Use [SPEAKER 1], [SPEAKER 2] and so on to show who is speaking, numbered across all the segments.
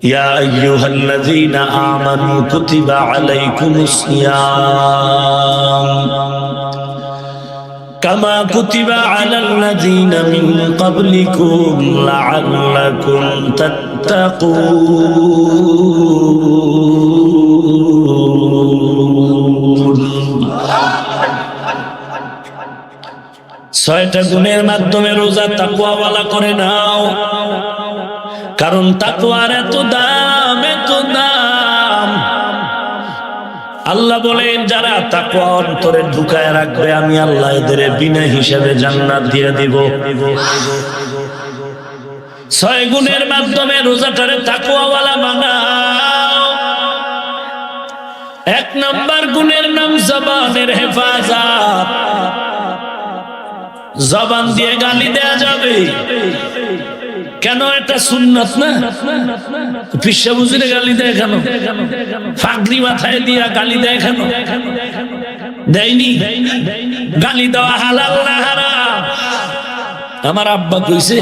[SPEAKER 1] ইয়া আইয়ুহাল্লাযীনা আমানু কুতিবা আলাইকুমুস সিয়াম কামা কুতিবা আলাল্লাযীনা মিন ক্বাবলিকুম লাআল্লাকুম তাত্তাকুন। ছয়টা গুণের মাধ্যমে রোজা তাকওয়াওয়ালা করে নাও, কারণ তাকওয়ার এত দাম, এত দাম। আল্লাহ বলেন যারা তাকওয়া অন্তরে ঢুকায় রাখবে আমি আল্লাহ এদের বিনা হিসাবে জান্নাত দিয়ে দিব। ছয় গুণের মাধ্যমে রোজাটারে তাকওয়াওয়ালা বানাও। এক নাম্বার গুণের নাম জবানের হেফাজত। জবান দিয়ে গালি দেয়া যাবে কেন? এটা সুন্নাত না? পিসা বুঝিরে গালি দেয় কেন? ফাগরি মাথায় দিয়া গালি দেয় কেন? দেয়নি। গালি দেওয়া হালাল না হারাম? আমার আব্বা কইছে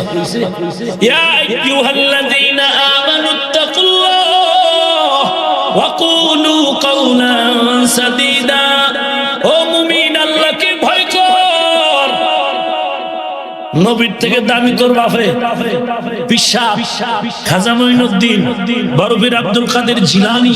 [SPEAKER 1] ইয়া আইয়ুহাল্লাযীনা আমানুত্তাকুল্লাহ ওয়া কুলু কাওলান সাদীদা। ও মুমিন, আল্লাহকে ভয় কর। নবীর থেকে দামি তোর বাপে পিসাব খাজা মঈনুদ্দিন, বরফির আব্দুল কাদের জিলানী,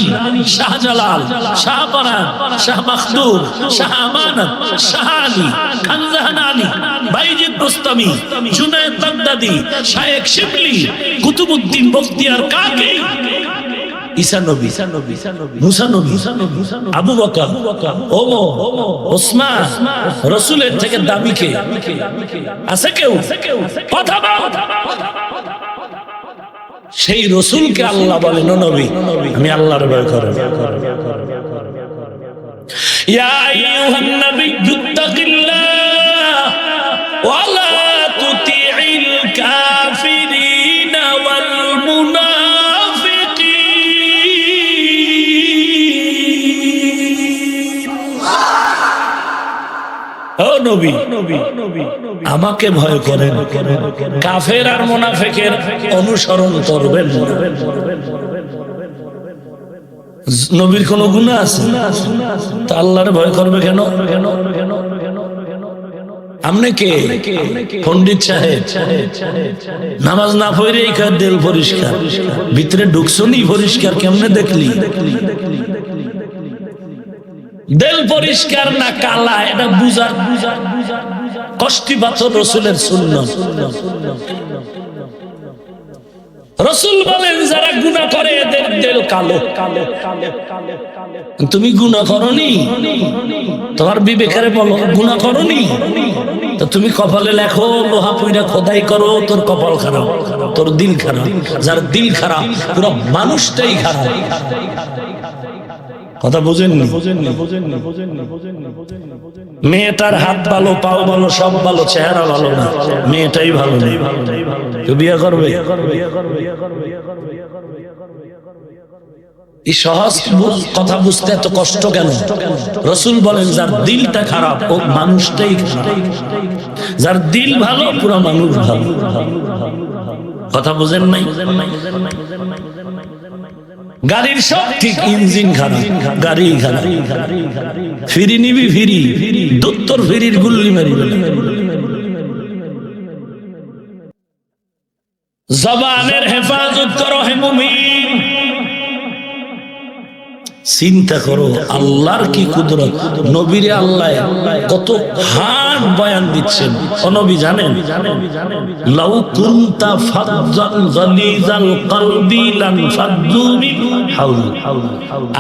[SPEAKER 1] শাহজালাল, শাহপরান, শাহ মাখদুম, শাহ আমানত, শাহ আলী, খানজাহান আলী, বাইজিদ বুস্তামি, জুনায়েদ বাগদাদি, শায়েখ শিবলি, কুতুবউদ্দিন বখতিয়ার কাকি, ঈসা নবী, মুসা নবী, আবু বকর, ওমর, ওসমান, রাসূলের থেকে দামি কে আছে? কেউ? কথা বল। সেই রাসূলকে আল্লাহ বলেন ও নবী আমি আল্লাহর ভয় করি। ইয়া আইয়ুহান নাবিয়্যুত্তাকিল্লাহ ওয়া লা তুতি'ইল কাফিরিনা ওয়াল ও নবী আমাকে ভয় করেন, কাফের আর মুনাফিকের অনুসরণ করবেন না। নবীর কোন গুনাহ আছে? তা আল্লাহর ভয় করবে কেন? আমনে কে? পণ্ডিত সাহেব নামাজ না পড়ে এই কার দিল পরিষ্কার, ভিতরে ঢুকছনি পরিষ্কার কেমনে দেখলি? দিল পরিষ্কার না কালা এটা বুঝার কষ্টিপাথর রাসূলের সুন্নাত। রাসূল বলেন যারা গুনাহ করে এদের দিল কালো। তুমি গুনাহ করনি? তোমার বিবেকেরে বলো গুনাহ করনি? তো তুমি কপালে লেখো লোহা পুইরা খোদাই করো, তোর কপাল খারাপ, তোর দিল খারাপ। যার দিল খারাপ পুরো মানুষটাই খারাপ। কথা বুঝেননি? মেয়েটার হাত ভালো, পাও ভালো, সব ভালো, চেহারা ভালো না, মেয়েটাই ভালো নেই, বিয়ে করবে? এই সহজ কথা বুঝতে এত কষ্ট কেন? রাসূল বলেন যার দিলটা খারাপ ও মানুষটাই খারাপ, যার দিল ভালো পুরো মানুষ ভালো। কথা বুঝেন নাই? গাড়ির সব ঠিক, ইঞ্জিন খারাপ, গাড়ি খারাপ। ফিরি নিবি, ফিরি দত্তর ফিরির গুল্লি মারিবে। জবানের হেফাজত করো হে মুমিন। চিন্তা করো আল্লাহর কি কুদরত। নবীরে আল্লাহ কত হার্ড বয়ান দিচ্ছেন। ও নবী জানেন লাউ কুনতা ফাজ্জান গালিজাল কলবি লান ফাদ্দু মিন হাওলি।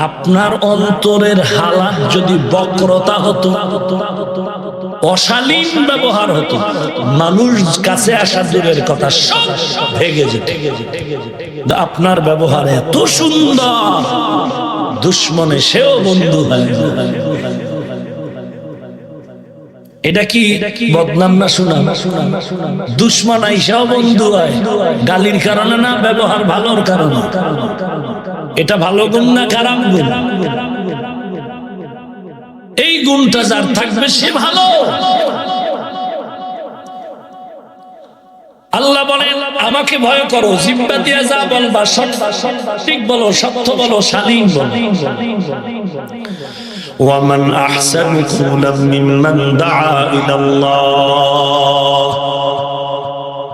[SPEAKER 1] আপনার অন্তরের হালাত যদি বক্রতা হতো, অশালীন ব্যবহার হতো, মানুষ কাছে আসা দূরের কথা সব ভেঙে যেত। আপনার ব্যবহার এত সুন্দর, দুশ্মনে সেও বন্ধু হয়। এটা কি বদনাম না সুনাম? দুশ্মন আইসাও বন্ধু হয়, গালির কারণে না, ব্যবহার ভালোর কারণে। এটা ভালো গুণ না খারাপ গুণ? এই গুণটা যার থাকবে সে ভালো। আল্লাহ বলেন আমাকে ভয় করো, জিহ্বা দিয়ে যা বলবা সঠিক বলো, সত্য বলো, শালীন বলো। ওয়ামান আহসানু কওলাম মিম্মান দাআ ইলাল্লাহ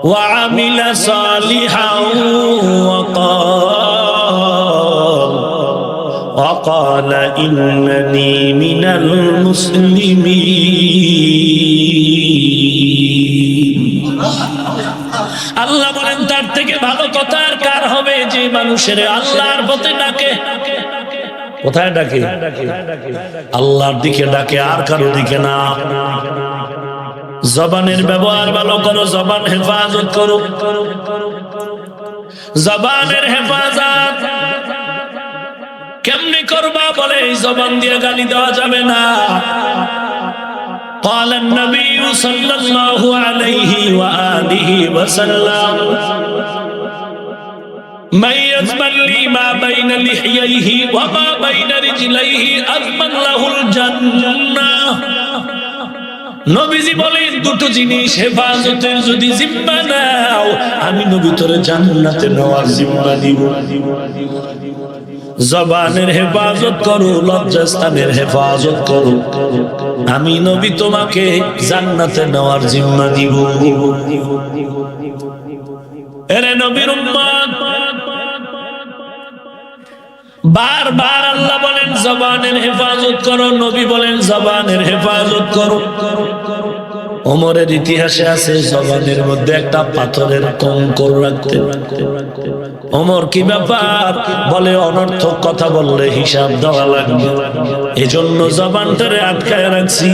[SPEAKER 1] ওয়া আমিলা সালিহান ওয়া ক্বালা ইন্নানী মিনাল মুসলিমিন। আল্লাহ বলেন তার থেকে ভালো কথা আর কার হবে যে মানুষের আল্লাহর পথে ডাকে। কোথায় ডাকে? আল্লাহর দিকে ডাকে, আর কারো দিকে না। জবানের ব্যবহার ভালো করো, জবান হেফাজত করো। জবানের হেফাজত কেমনে করবা? বলে এই জবান দিয়ে গালি দেওয়া যাবে না। قال النبي صلى الله عليه وآله وسلم من يضمن لي ما بين لحييه وما بين رجليه أضمن له الجنة। নবীজি বলেন দুটো জিনিস হেফাজতের যদি জিম্মা নাও, আমি নবী তোরে জান্নাতে নেওয়ার জিম্মা দিব। জবানের হেফাজত করো, লজ্জাস্থানের হেফাজত করো, আমি নবী তোমাকে জান্নাতে নেওয়ার জিম্মা দিব। এরে নবীর উম্মত, বারবার আল্লাহ বলেন জবানের হেফাজত করো, নবী বলেন জবানের হেফাজত করো। ওমরের ইতিহাসে আছে জবানের মধ্যে একটা পাথরের কঙ্কর রাখতে। ওমর কি ব্যাপার? বলে অনর্থক কথা বললে হিসাব দেওয়া লাগবে, এজন্য জবানটারে আটকায় রাখছি।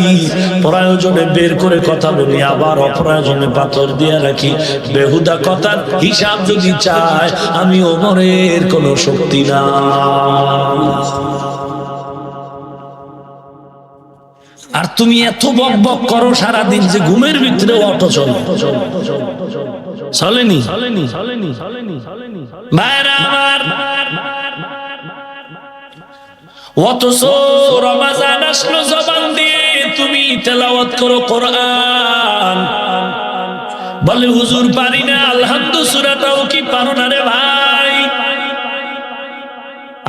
[SPEAKER 1] প্রয়োজনে বের করে কথা বলি, আবার অপ্রয়োজনে পাথর দিয়ে রাখি। বেহুদা কথার হিসাব যদি চায়, আমি ওমরের কোনো শক্তি না। আর তুমি এত বক বক করো সারাদিন যে ঘুমের ভিতরে অটো চলে, চলেনি? ভাইরা আমার, অথচ রমজান আসলো, জবান দিয়ে তুমি তেলাওয়াত করো কোরআন। বলে হুজুর পারি না, আলহামদু সূরাটাও কি পারো না রে ভাই?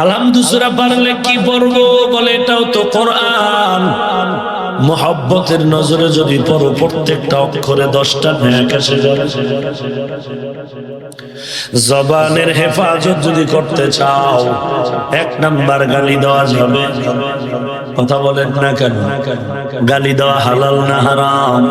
[SPEAKER 1] আলহামদু সূরা পারলে কি পড়বো? বলে এটাও তো কোরআন। মোহাব্বতের নজরে যদি পড়ো, প্রত্যেকটা অক্ষরে 10টা নেক আসে যাবে। জবানের হেফাজত যদি করতে চাও, 1 নাম্বার গালি দেওয়া যাবে। কথা বলেন না কেন? গালি দেওয়া হালাল না হারাম?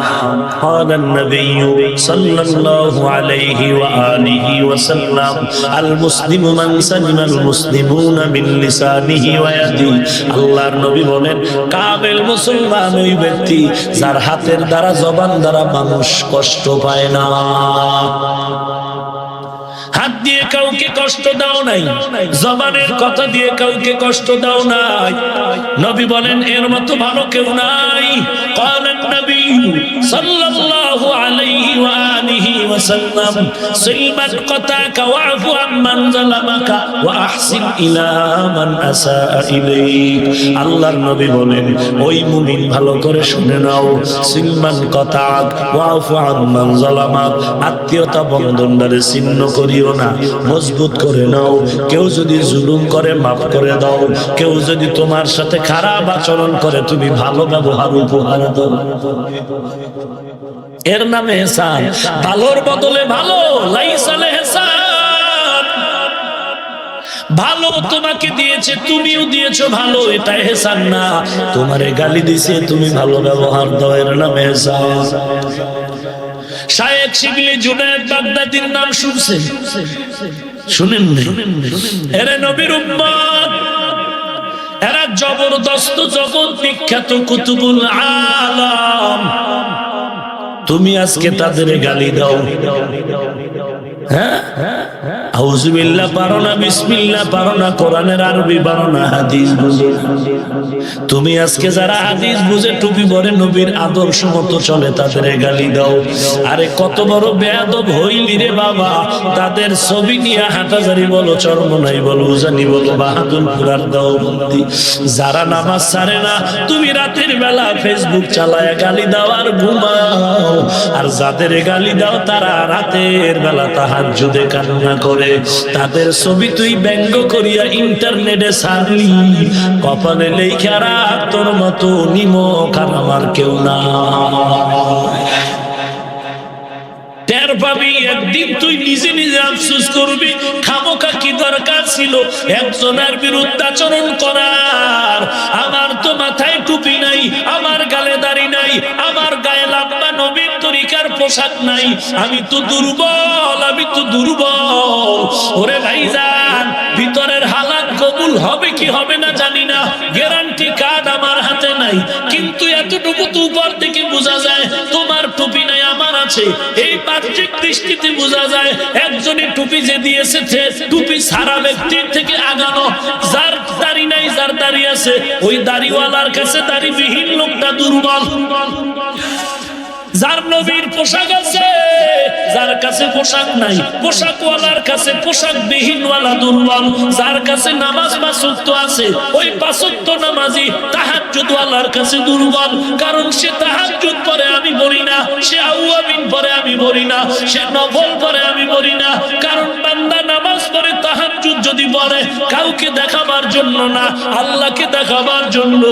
[SPEAKER 1] ক্বালান নবিয়্যু সাল্লাল্লাহু আলাইহি ওয়া আলিহি ওয়া সাল্লাম আল মুসলিমু মান সালিমাল মুসলিমুনা মিন লিসানিহি ওয়া ইয়াদিহি। আল্লাহর নবী বলেন কামেল মুসলমান ওই ব্যক্তি যার হাতের দ্বারা, জবান দ্বারা মানুষ কষ্ট পায় না। হাত দিয়ে কাউকে কষ্ট দাও নাই, জবানের কথা দিয়ে কাউকে কষ্ট দাও নাই। নবী বলেন এর মতো ভালো কেউ নাই। ক্বালান নবী সাল্লাল্লাহু আলাইহি ওয়া আলিহি ওয়া সাল্লাম সিলমান কাতাকা ওয়াফু আম্মান যালামাকা ওয়া আহসিন ইলা মান আসাআ ইলাইক। আল্লাহর নবী বলেন ওই মুমিন ভালো করে শুনে নাও, সিলমান কাতাক ওয়াফু আম্মান যালামাক, আত্মীয়তা বন্ধনটারে ছিন্ন করিও না, মজবুত করে নাও। কেউ যদি জুলুম করে মাফ করে দাও, কেউ যদি তোমার সাথে খারাপ আচরণ করে তুমি ভালো ব্যবহার উপহার দাও। এর নামে ইহসান। ভালোর বদলে ভালো, লাইসাল ইহসান। ভালো তোমাকে দিয়েছে, তুমিও দিয়েছো ভালো, এটা ইহসান না। তোমারে গালি দিয়েছে, তুমি ভালো ব্যবহার দাও, এর নামে ইহসান। শায়েখ শিবলি জুনায়েদ বাগদাদীর নাম শুনছেন? শুনেন না? এরা নবীর উম্মত, এরা জবরদস্ত জগৎ বিখ্যাত কুতুবুল আলম। তুমি আজকে তাদের গালি দাও, হ্যাঁ? আউযুবিল্লাহ পারো না, বিসমিল্লাহ পারো না, কোরআনের আরবি পারো না, হাদিস বুঝো না। তুমি আজকে যারা হাদিস বুঝে টুপি পরে নবীর আদর্শ মতো চলে তাদের গালি দাও। আরে কত বড় বেয়াদব হইলি রে বাবা, তাদের ছবি নিয়ে হাটাজারি বলো, চরমনাই বলো, উজানি বলো, বাহাদুরপুরার দাও বন্দি। যারা নামাজ ছাড়ে না, তুমি রাতের বেলা ফেসবুক চালায় গালি দাও আর ঘুমাও। আর যাদের গালি দাও তারা রাতের বেলা তাহাজ্জুদে কান্না করে। তাদের ছবি তুই ব্যঙ্গ করিয়া ইন্টারনেটে ছাড়লি, কপালে লেখা রাখ তোর মতো নিমক আর আমার কেউ না। টের পাবি একদিন, তুই নিজে নিজে আফসোস করবি খামোকা কি দরকার ছিল একজনের বিরুদ্ধে আচরণ করার। আমার তো মাথায় টুপি নাই, আমার গালে দাড়ি নাই, আমার গায়ে লাম্বা নবীর তরিকার পোশাক নাই, আমি তো দুর্বল, আমি তো দুর্বল। ওরে ভাইজান, ভিতরের হালাত কবুল হবে কি হবে না জানি না, গ্যারান্টি কার্ড আমার হাতে নাই, কিন্তু এতটুকু তো উপর থেকে বোঝা যায় তোমার টুপি নাই আমার আছে। এই বাহ্যিক দৃষ্টিতে বোঝা যায় একজনের টুপি যে দিয়েছে, টুপি সারা ব্যক্তির থেকে আগানো। যার দাড়ি নাই, যার দাড়ি আছে, ওই দাড়িওয়ালার কাছে দাড়িবিহীন লোকটা দুর্বল। যার নবীর পোশাক আছে, যার কাছে পোশাক নাই, পোশাকওয়ালার কাছে পোশাক বিহীনওয়ালা দুর্বল। যার কাছে নামাজ পাঁচ ওয়াক্ত আছে, ওই পাঁচ ওয়াক্ত নামাজি তাহাজ্জুদওয়ালার কাছে দুর্বল। কারণ সে তাহাজ্জুদ পড়ে, আমি পড়ি না, সে আউয়াবিন পড়ে, আমি পড়ি না, সে নফল পড়ে, আমি পড়ি না। কারণ বান্দা নামাজ পড়ে, তাহাজ্জুদ যদি পড়ে কাউকে দেখাবার জন্য না, আল্লাহকে দেখাবার জন্য।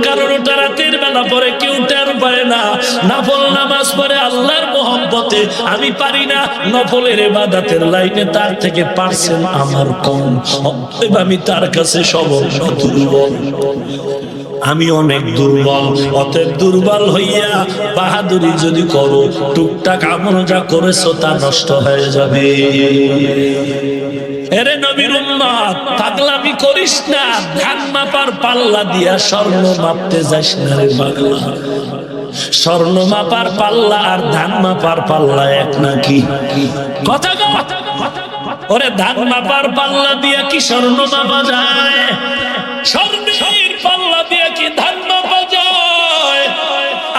[SPEAKER 1] কারণ ওটা রাতের বেলা পড়ে, কেউ টের পায় না। নফল নামাজ পরে আল্লাহর মহব্বতে আমি পারি না, নফলের ইবাদতের লাইনে তার থেকে পার্সেন্ট আমার কম, অতএব আমি তার কাছে সবল দুর্বল, আমি অনেক দুর্বল। অতএব দুর্বল হইয়া বাহাদুরি যদি করো, টুকটাক আমল যা করেছো তা নষ্ট হয়ে যাবে। এরে নবীর উম্মত, পাগলামি করিস না, ধান মাপার পাল্লা দিয়া স্বর্ণ মাপতে যাস না রে পাগলা। স্বর্ণ মাপার পাল্লা আর ধান মাপার পাল্লা এক নাকি? কথা কথা ওরে, ধান মাপার পাল্লা দিয়া কি স্বর্ণ মাপা যায়? স্বর্ণের পাল্লা দিয়া কি ধান মাপা যায়?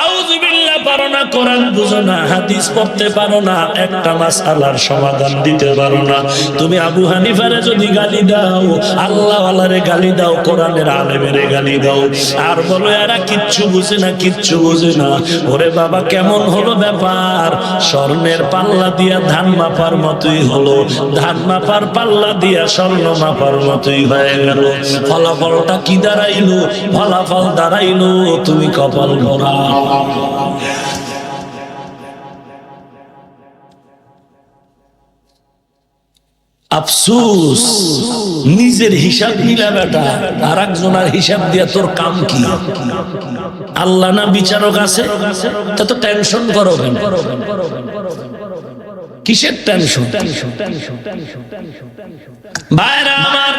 [SPEAKER 1] আউযুবিল্লাহ, পারো না, কোরআন বুঝো না, হাদিস পড়তে পারো না, একটা মাসআলার সমাধান দিতে পারো না। তুমি আবু হানিফারে যদি গালি দাও, আল্লাহওয়ালারে গালি দাও, কোরআনের আলেমেরে গালি দাও, আর বলো এরা কিচ্ছু বুঝে না, কিচ্ছু বুঝে না। ওরে বাবা, কেমন হলো ব্যাপার? স্বর্ণের পাল্লা দিয়া ধান মাপার মতোই হলো, ধান মাপার পাল্লা দিয়া স্বর্ণ মাপার মতোই হয়ে গেল। ফলাফলটা কি দাঁড়াইলো? ফলাফল দাঁড়াইলো তুমি কপাল ভরা। আফসোস, নিজের হিসাব নিলা বেটা, আর একজনের হিসাব দিয়া তোর কাম কি? আল্লাহ না বিচারক আছে? তা তো টেনশন করো কেন? কিসের টেনশন? ভাইরা আমার,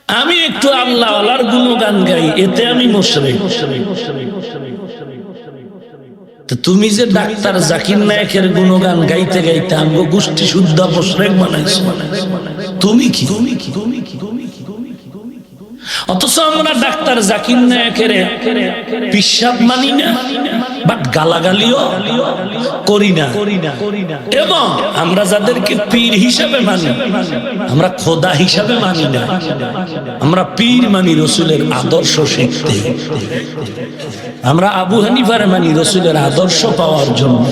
[SPEAKER 1] আমি একটু আল্লাহওয়ালার গুণগান গাই, এতে আমি মুশরিক। তুমি যে ডাক্তার জাকির নায়েকের গুণগান গাইতে গাইতে আমগো গোষ্ঠী শুদ্ধ মুশরিক বানাইছো, তুমি কি? অথচ আমরা ডাক্তার জাকির নায়েকের পিশাব মানি না, বাট গালাগালিও করি না। এবং আমরা যাদেরকে পীর হিসাবে মানি, আমরা খোদা হিসাবে মানি না, আমরা পীর মানি রসুলের আদর্শ শিখতে। আমরা আবু হানিফার মানি রসুলের আদর্শ পাওয়ার জন্য।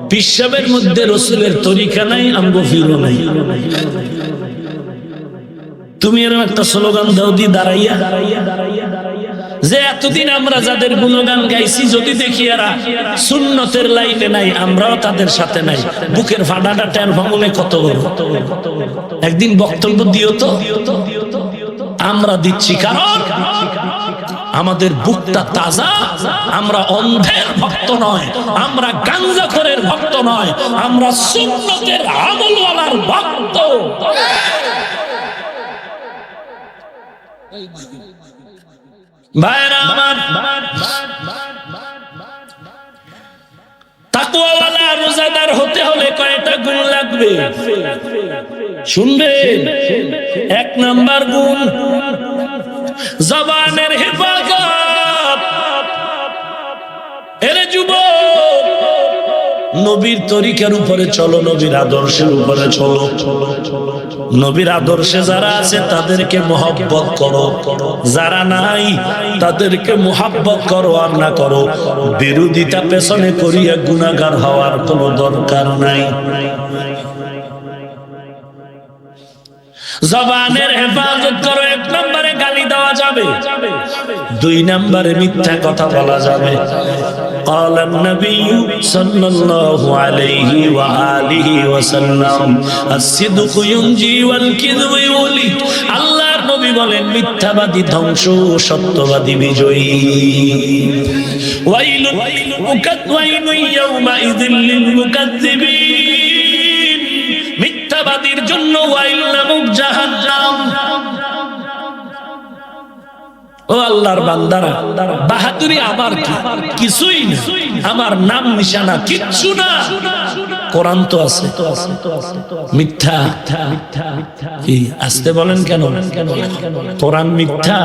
[SPEAKER 1] পিশাবের মধ্যে রসুলের তরিকা নাই, আমগো ফিরও নাই। তুমি এরকম একটা স্লোগান দাও দি দাঁড়াইয়া, যে এতদিন আমরা যাদের গুণগান গাইছি যদি দেখি এরা সুন্নতের লাইনে নাই, আমরাও তাদের সাথে নাই, বুকের ফাটাটা টের ভাঙলে কত বড়। একদিন বক্তব্য দিও তো। আমরা দিচ্ছি কারণ আমাদের বুকটা তাজা। আমরা অন্ধের ভক্ত নয়, আমরা গাঞ্জাখোরের ভক্ত নয়, আমরা সুন্নতের আমলওয়ালার ভক্ত। ভাইরা আমার, তাকওয়াওয়ালা রোজাদার হতে হলে কয়টা গুণ লাগবে শুনবেন। 1 নাম্বার গুণ জবানের হেফাজত। এরে যুবক, নবীর তরিকার উপরে চলো, নবীর আদর্শের উপরে চলো। নবীর আদর্শে যারা আছে তাদেরকে মহব্বত করো, যারা নাই তাদেরকে মহব্বত করো আর না করো। বিরোধিতা পেছনে করিয়া গুনাহগার হওয়ার কোনো দরকার নাই। জবানের হেফাজত করো। 1 নম্বরে গালি দেওয়া যাবে, 2 নম্বরে মিথ্যা কথা বলা যাবে। قال النبي صلى الله عليه وآله وسلم الصدق ينجي والكذب يهلك। আল্লাহর নবী বলেন মিথ্যাবাদী ধ্বংস, সত্যবাদী বিজয়ী। ওয়াইলুন ইয়াউমাইযিল লিলমুকাজ্জিবিন। মিথ্যাবাদীর জন্য ওয়াইল নামক জাহান্নাম। ও আল্লাহর বান্দারা, বাহাদুরি আমার কিছুই না, আমার নাম নিশানা কিচ্ছু না। কোরআন তো আছে। মিথ্যা কি আসতে বলেন কেন? কোরআন মিথ্যা।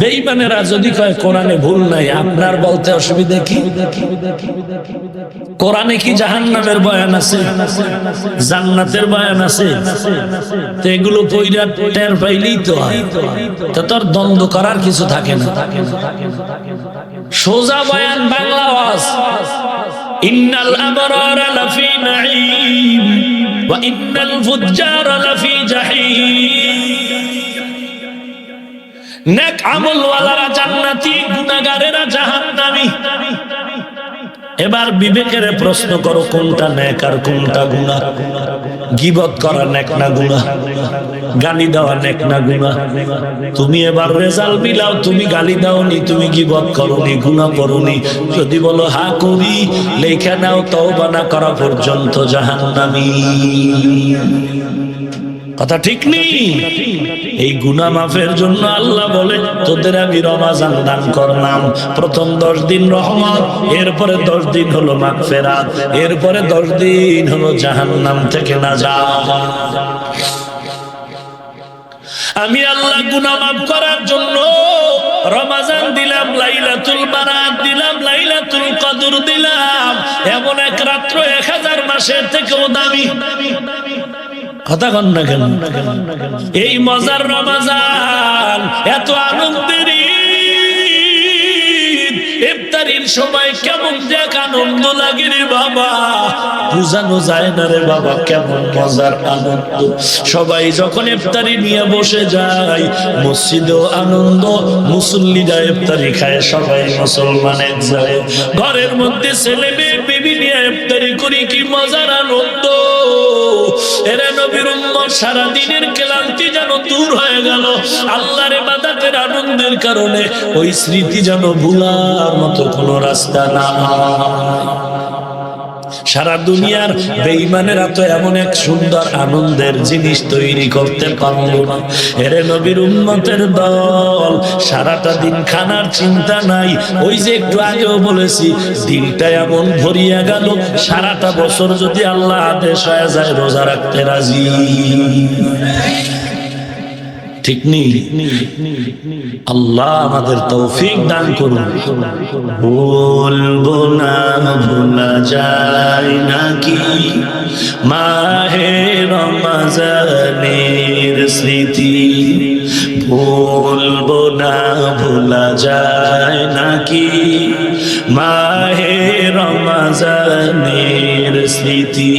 [SPEAKER 1] বেঈমানেরা যদি কয় কোরআনে ভুল নাই, আপনার বলতে অসুবিধা কি? কোরআনে কি জাহান্নামের বয়ান আছে, জান্নাতের বয়ান আছে? তো এগুলো পয়রা টের পাইলেই তো হয়, তা তোর দ্বন্দ্ব করার কিছু থাকে না। সোজা বয়ান, বাংলা ওয়াজ। ইন্নাল আবরারা লাফি নাঈম ওয়া ইন্নাল ফুজ্জারা লাফি জাহিম। নেক আমল ওয়ালারা জান্নাতি, গুনাহগারেরা জাহান্নামী। এবার বিবেকের প্রশ্ন করো, কোনটা নেক আর কোনটা গুনাহ? গীবত করা নেক না গুনাহ? গালি দেওয়া নেক না গুনাহ? তুমি এবার রেজাল্ট মিলাও, তুমি গালি দাওনি, তুমি গীবত করোনি, গুনাহ করোনি। যদি বলো হ্যাঁ করি, লেখা নাও তওবা না করা পর্যন্ত জাহান্নামী। কথা ঠিক নেই? এই গুনাহ মাফের জন্য আল্লাহ বলে তোদের আমি রমাজান দান করলাম। প্রথম 10 দিন রহমত, এরপরে 10 দিন হলো মাগফিরাত, এরপরে 10 দিন হলো জাহান্নাম থেকে নাজাত। আমি আল্লাহ গুনাহ মাফ করার জন্য রমাজান দিলাম, লাইলাতুল বারাত দিলাম, লাইলাতুল কদর দিলাম। এমন এক রাত্র 1000 মাসের থেকেও দামি। কথা কন না কেন? এই মজার রমাজান, এত আনন্দের ইফতারির সময় কেমন দেখ আনন্দ লাগে রে বাবা, বুঝানো যায় না রে বাবা কেমন মজার আনন্দ। সবাই যখন ইফতারি নিয়ে বসে যায়, মসজিদেও আনন্দ, মুসল্লিরা ইফতারি খায়, সবাই মুসলমানের যায়। ঘরের মধ্যে ছেলে মেয়ে বিবি নিয়ে ইফতারি করি, কি মজার আনন্দ। এরা নবীর উম্মত, সারা দিনের ক্লান্তি যেন দূর হয়ে গেল আল্লাহর ইবাদতের আনন্দের কারণে। ওই স্মৃতি যেন ভুলার মতো কোনো রাস্তা না। সারা দুনিয়ার বেঈমানেরা তো এমন এক সুন্দর আনন্দের জিনিস তৈরি করতে পারল না। এরে নবীর উম্মতের দল, সারাটা দিন খানার চিন্তা নাই। ওই যে একটু আগেও বলেছি, দিনটা এমন ভরিয়া গেল, সারাটা বছর যদি আল্লাহ আদেশ হয়ে যায় রোজা রাখতে রাজি। ঠিক নেই? আল্লাহ আমাদের তৌফিক দান করুন। বলবো না ভোলা যায় নাকি মাহে রমজানের স্মৃতি, বলবো না ভোলা যায় নাকি মাহে রমজানের স্মৃতি।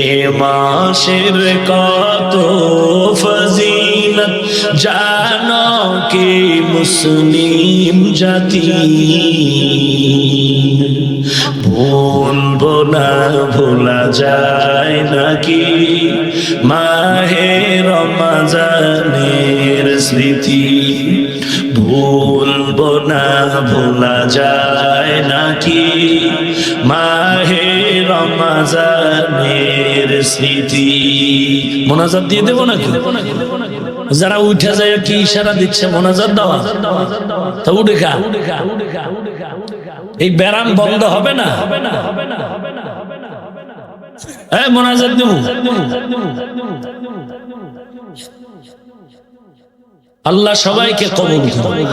[SPEAKER 1] এ মাসের কত ফজিলত জানো কি মুসলিম জাতি, বলবো না ভোলা যায় নাকি মাহে রমজানের স্মৃতি, ভুলবো না ভোলা যায় নাকি মাহে রমজানের স্মৃতি। মোনাজাত দিয়ে দেবো নাকি? যারা উঠে যায় কি ইশারা দিচ্ছে মোনাজাত দেওয়া, তা উঠে খা। এই ব্যারাম বন্ধ হবে না। মোনাজাত দেব। আল্লাহ সবাইকে কবুল করুন।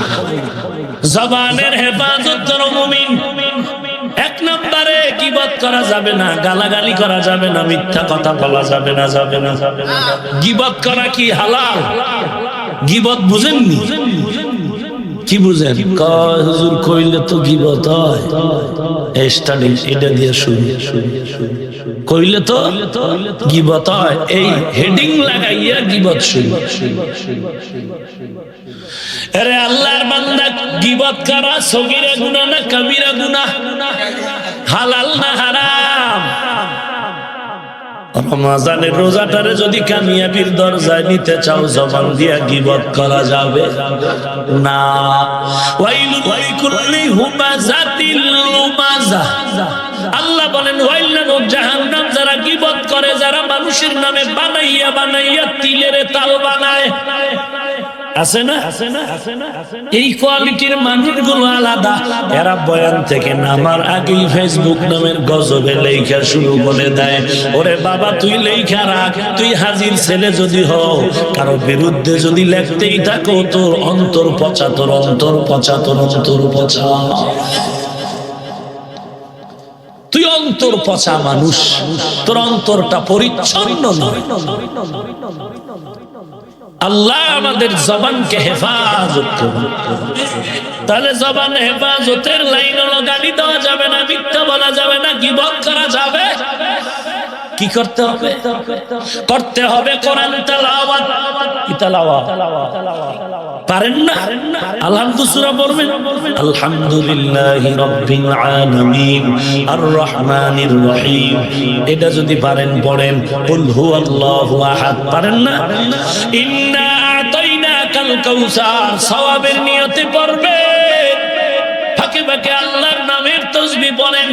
[SPEAKER 1] জবানের হেফাজত করো মুমিন। এক নম্বরে গীবত করা যাবে না, গালাগালি করা যাবে না, মিথ্যা কথা বলা যাবে না, যাবে না। গীবত করা কি হালাল? গীবত বুঝেননি? কি বুঝেন? হুজুর কইলে তো গীবত হয়। স্টাডি এটা দিয়ে শুরু। কইলে তো গীবত হয়, এই হেডিং লাগাইয়া গীবত শুরু। আরে আল্লাহর বান্দা, গীবত করা সগীরা গুনাহ না কবিরা গুনাহ? হালাল না হারাম? রমজানের রোজাটারে যদি কামিয়াবির দরজায় নিতে চাও, জবান দিয়া গীবত করা যাবে না। ওয়াইলুল লিকুল্লি হুমাযাতিল লুমাযা। আল্লাহ বলেন ওয়াইলুন জাহান্নাম, যারা গীবত করে, যারা মানুষের নামে বানাইয়া বানাইয়া তিলের তাল বানায়। আছে না? এই কোয়ালিটির মানুষগুলো আলাদা। এরা বয়ান থেকে নামার আগেই ফেসবুক নামের গজবে লেখা শুরু করে দেয়। ওরে বাবা, তুই লেখা রাখ, তুই হাজির ছেলে যদি হও, কারো বিরুদ্ধে যদি লেখতেই থাকো, তোর অন্তর পচা, তোর অন্তর পচা, তোর অন্তর পচা। তুই অন্তর পচা মানুষ, তোর অন্তরটা পরিচ্ছন্ন নয়। আল্লাহ আমাদের জবানকে হেফাজত করুন। তাহলে জবান হেফাজতের লাইন হলো, গালি দেওয়া যাবে না, মিথ্যা বলা যাবে না, গীবত করা যাবে। কি করতে হবে? করতে হবে কোরআন তেলাওয়াত। কি তেলাওয়াত? পারেন না? আলহামদুলিল্লাহ সূরা পড়বেন। আলহামদুলিল্লাহি রাব্বিল আলামিন আর রহমানির রহিম। এটা যদি পারেন পড়েন। কুল হুয়াল্লাহু আহাদ। পারেন না? ইন্না আতাইনাকাল কাউসার। সওয়াবের নিয়তে পড়বেন। ফাঁকে ফাঁকে আল্লাহর নামের তাসবিহ পড়েন।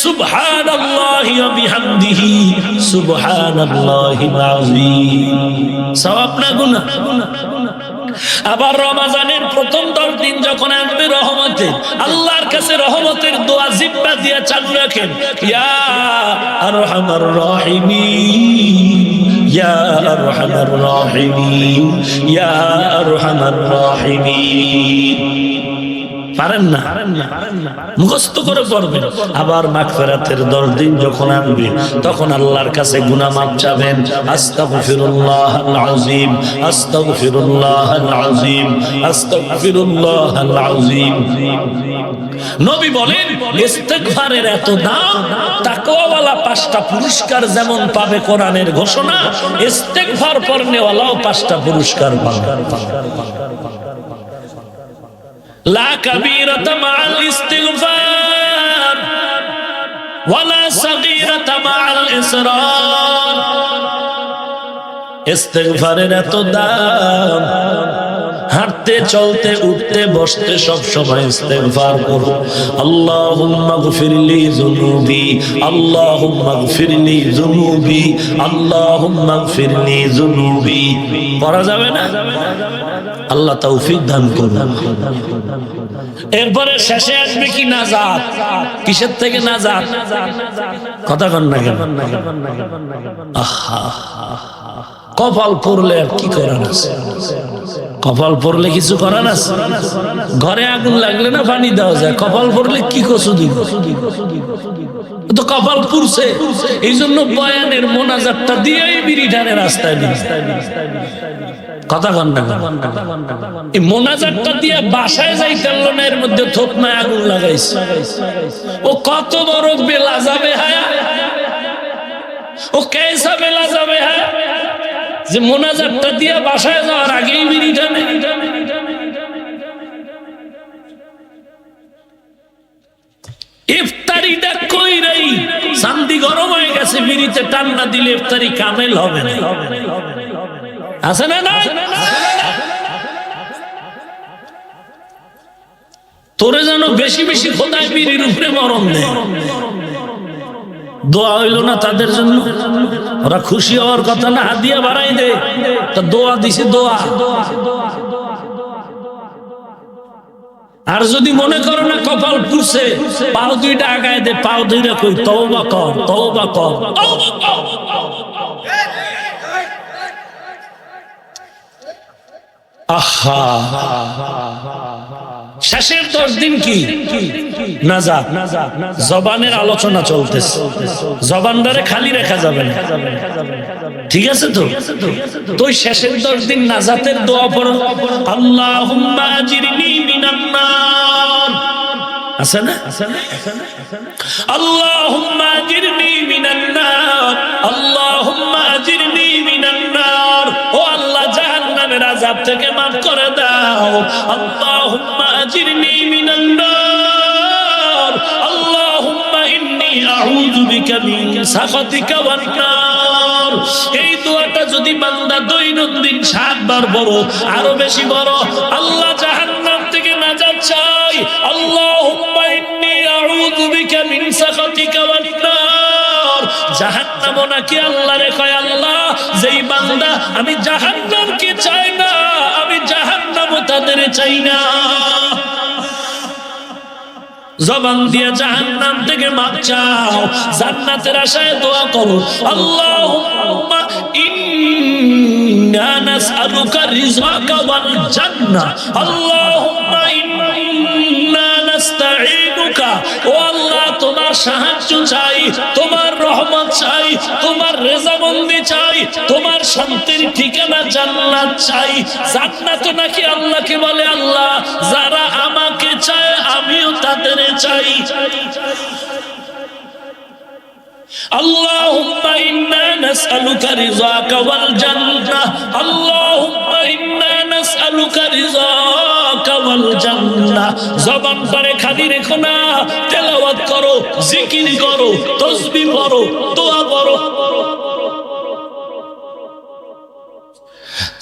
[SPEAKER 1] সুবহানাল্লাহি ওয়া বিহামদিহি সুবহানাল্লাহিল আযীম। সওয়াব না গুনাহ? আবার রমজানের প্রথম 10 দিন যখন আসবে রহমতে, আল্লাহর কাছে রহমতের দোয়া জিহ্বা দিয়ে চালু রাখেন। ইয়া আরহামার রাহিমিন, ইয়া আরহামার রাহিমিন, ইয়া আরহামার রাহিমিন। পারেন না? মুখস্থ করে পড়বেন। আবার মাগফিরাতের 10 দিন যখন আসবে, তখন আল্লাহর কাছে গুনাহ মাফ চাবেন। আস্তাগফিরুল্লাহাল আযীম, আস্তাগফিরুল্লাহাল আযীম, আস্তাগফিরুল্লাহাল আযীম। নবী বলেন, ইস্তিগফারের এত দাম, তাকওয়াওয়ালা 5টা পুরস্কার যেমন পাবে কোরআনের ঘোষণা, ইস্তিগফার পড়নেওয়ালাও 5টা পুরস্কার পাবে। লা কাবীরাতা মাআল ইস্তিগফার ওয়ালা সাগীরাতা মাআল ইসরার। ইস্তিগফারের এত দাম, হাঁটতে চলতে উঠতে বসতে সব সময় ইস্তিগফার করো। আল্লাহুম্মা গফিরলি যুনুবি, আল্লাহুম্মা গফিরলি যুনুবি, আল্লাহুম্মা গফিরলি যুনুবি। পড়া যাবে না? আল্লাহ তৌফিক দান করুন। এরপরে শেষে আসবে কি? নাজাত। কিসের থেকে নাজাত? কথা কন না কেন? আহা, কপাল পড়লে আর কি করার আছে? কপাল পড়লে কিছু করার আছে? ঘরে আগুন লাগলে না পানি দেওয়া যায়, কপাল পড়লে কি কচু দিব? তো কপাল পুড়ছে, এই জন্য বয়ানের মোনাজাতটা দিয়েই বিড়িটানের রাস্তায় দিন। কথা কন না? এই মোনাজাতটা দিয়ে বাসায় যাইতে না, এর মধ্যে থোপনায় আগুন লাগাইছে। ও কত বড় বেলা যাবে, হ্যাঁ? ও কেসা বেলা যাবে, হ্যাঁ? যে মোনাজাতটা দিয়ে বাসায় যাওয়ার আগেই বিড়ি টানে। ইফতারিটা কইরাই চান্দি গরম হয়ে গেছে, বিড়িতে টান্না দিলে ইফতারি কামেল হবে না। আছে না? না, তোরে যেন বেশি বেশি খোদায় বিড়ির উপরে মরণ দেয়। দোয়া হইল না তাদের জন্য? ওরা খুশি হওয়ার কথা না? হাদিয়া বাড়াই দে, তা দোয়া দিছে। দোয়া আর যদি মনে করো না কপাল পুড়ছে, পাও দুইটা আগায় দে, পাও দুইটা কই তওবা কর, তওবা কর, তওবা কর। আহা, শেষের 10 দিন কি নাজাত। জবানের আলোচনা চলতেছে, জবানটারে খালি রাখা যাবে না, ঠিক আছে তো? তো শেষের 10 দিন নাজাতের দোয়া পড়ো, আল্লাহুম্মা আজিরনি মিনান নার, আছে না? আল্লাহুম্মা আজিরনি মিনান নার, আল্লাহুম্মা আজিরনি মিনান নার। ও আল্লাহ, জাহান্নামের আযাব থেকে মাফ করে দাও। আল্লাহুম্মা আজিরনি মিনান নার, আল্লাহুম্মা ইন্নী আউযু বিকা মিন সাখাতিকা ওয়ান নার। এই দোয়াটা যদি বান্দা দৈনন্দিন 7 বার বড়, আরো বেশি বড়, আল্লাহ জাহান্নাম থেকে নাজাত চাই। আল্লাহুম্মা ইন্নী আউযু বিকা মিন সাখাতিকা ওয়ান নার। জাহান্নাম নাকি আল্লাহরে কয়, আল্লাহ যেই বান্দা আমি জাহান্নামকে চাই না, আমি জাহান্নামও তাদের চাই না। জবান দিয়ে জাহান্নাম থেকে মাপ চাও, জান্নাতের আশায় দোয়া করো, আল্লাহুম্মা ইন্না নাসআলুকা রিজকাকা ওয়াল জান্নাহ, আল্লাহুম্মা ইন্না নাস্তাঈনুকা। ও আল্লাহ, তোমার সাহায্য চাই, তোমার রহমত চাই, তোমার রেজামন্দি চাই, তোমার শান্তির ঠিকানা জান্নাত চাই। জান্নাত নাকি আল্লাহকে বলে, আল্লাহ যারা আমাকে চায় আমিও তাদের চাই। আল্লাহুম্মা ইন্না নাসআলুকা রিযাকা ওয়াল জান্নাহ, আল্লাহুম্মা ইন্না নাসআলুকা রিযাকা ওয়াল জান্নাহ। জবান করে খালি রেখো না, তেলাওয়াত করো, জিকির করো, তাসবিহ পড়ো, দোয়া করো।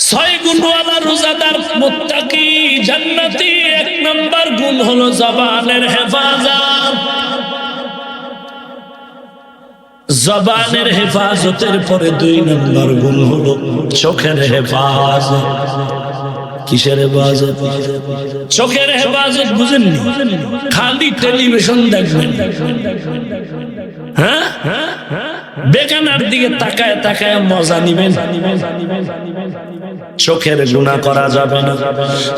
[SPEAKER 1] 6 গুণওয়ালা রোজাদার মুত্তাকি জান্নাতি। 1 নাম্বার গুণ হলো জবানের হেফাজত। জবানের হেফাজতের পরে 2 নাম্বার গুণ হলো চোখের হেফাজত। কিসের হেফাজত? চোখের হেফাজত। বুঝেননি? খালি টেলিভিশন দেখবেন, হ্যাঁ, বেগানার দিকে তাকায় তাকায় মজা নিবেন, চোখের গুনাহ করা যাবে না।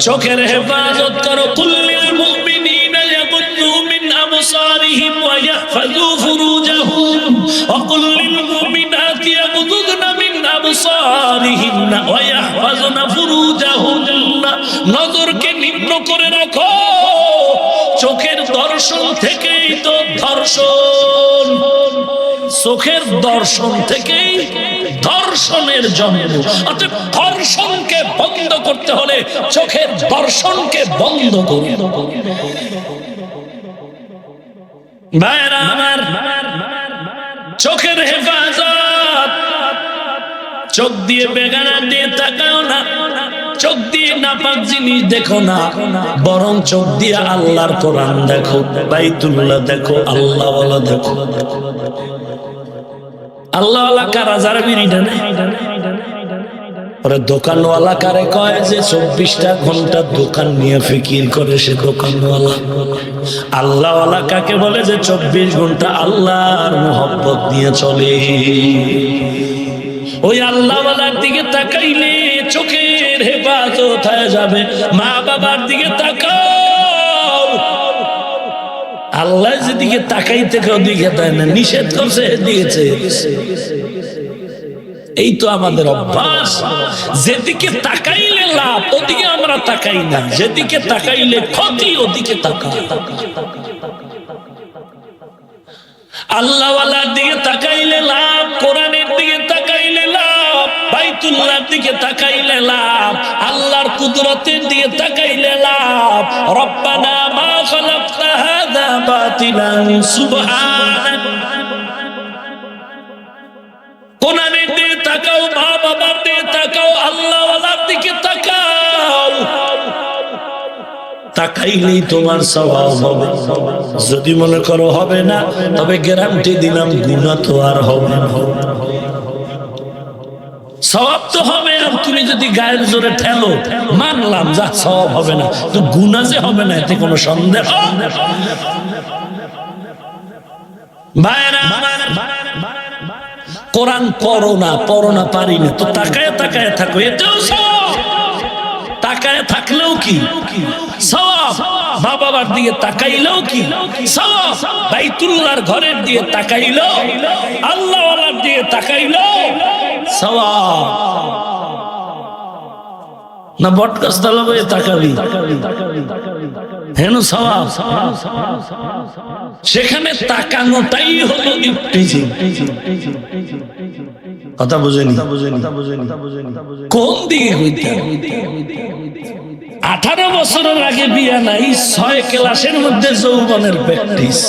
[SPEAKER 1] চোখের হেফাজত করো। কুল্লিল মুমিনিনা ইয়াগুদ্দু মিন আবসারিহিম ওয়া ইয়াহফাযু ফুরুজাহুম ওয়া কুল্লিল মুমিনাতি ইয়াগুদ্দুনা মিন আবসারিহিন্না ওয়া ইয়াহফাযুনা ফুরুজাহুন্না। নজরকে নিম্ন করে রাখো, চোখের দর্শন থেকেই তো ধর্ষণ, চোখের দর্শন থেকেই ধর্ষণের জন্ম। অর্থাৎ ধর্ষণকে বন্ধ করতে হলে চোখের দর্শনকে বন্ধ করতে হবে। ভাইরা আমার, চোখের হেফাজত। চোখ দিয়ে বেগানা দিয়ে তাকাও না, চোখ দিয়ে নাপাক জিনিস দেখো না, বরং চোখ দিয়ে আল্লাহর কোরআন দেখো, বাইতুল্লাহ দেখো, আল্লাহওয়ালা দেখো। আল্লাহওয়ালা কারা? যারা বিড়িটা নেয়। ওরা দোকানওয়ালা কারে কয়? যে 24টা ঘন্টা দোকান নিয়ে ফিকির করে, সে দোকানওয়ালা। আল্লাহওয়ালা কাকে বলে? যে 24 ঘন্টা আল্লাহর মোহব্বত নিয়ে চলে। ওই আল্লাহওয়ালার দিকে তাকাইলে চোখের হেফাজত হয়ে যাবে। মা বাবার দিকে তাকাও, আল্লাহ যেদিকে তাকাইতে কেউ দিকে দেয় না, নিষেধ করছে, দিয়েছে। এই তো আমাদের অভ্যাস। যেদিকে তাকাইলে লাভ ওদিকে আমরা তাকাই না, যেদিকে তাকাইলে ক্ষতি ওদিকে তাকাই। আল্লাহওয়ালার দিকে তাকাইলে লাভ, কোরআনের দিকে তাকাইলে লাভ, বাইতুল্লাহর দিকে তাকাইলে লাভ, আল্লাহর কুদরতের দিকে তাকাইলে লাভ। রব্বানা মা খালাকতা হাযা বাতিলান সুবহানাক। কোরআনের দিকে তাকাও, মা বাবার দিকে তাকাও, আল্লাহওয়ালার দিকে তাকাও। তাকাইলেই তোমার সওয়াব হবে। যদি মনে করো হবে না, তবে গ্যারান্টি দিলাম গুনাহ তো আর হবে না। সওয়াব তো হবে, আর তুমি যদি গায়ের জোরে ঠেলো মানলাম যা সওয়াব হবে না, তো গুনাহ যে হবে না এতে কোনো সন্দেহ। ভাইরা কোরআন পড়ো না পারি না, তো তাকায় তাকায় থাকো, এতেও সওয়াব। তাকায় থাকলেও কি সওয়াব, বাবার দিকে তাকাইলেও কি সওয়াব, বাইতুল্লাহর ঘরের দিকে তাকাইলেও, আল্লাহ ওয়ালার দিকে তাকাইলেও সওয়াব। না বটগাছ তলাবে তাকাবি হেন সওয়াব, সেখানে তাকানোটাই হলো ইফতিজিং। কথা বুঝেনি? কোন দিকে হইতে 18 বছরের আগে বিয়া নাই, 6 ক্লাসের মধ্যে যৌবনের প্র্যাকটিস।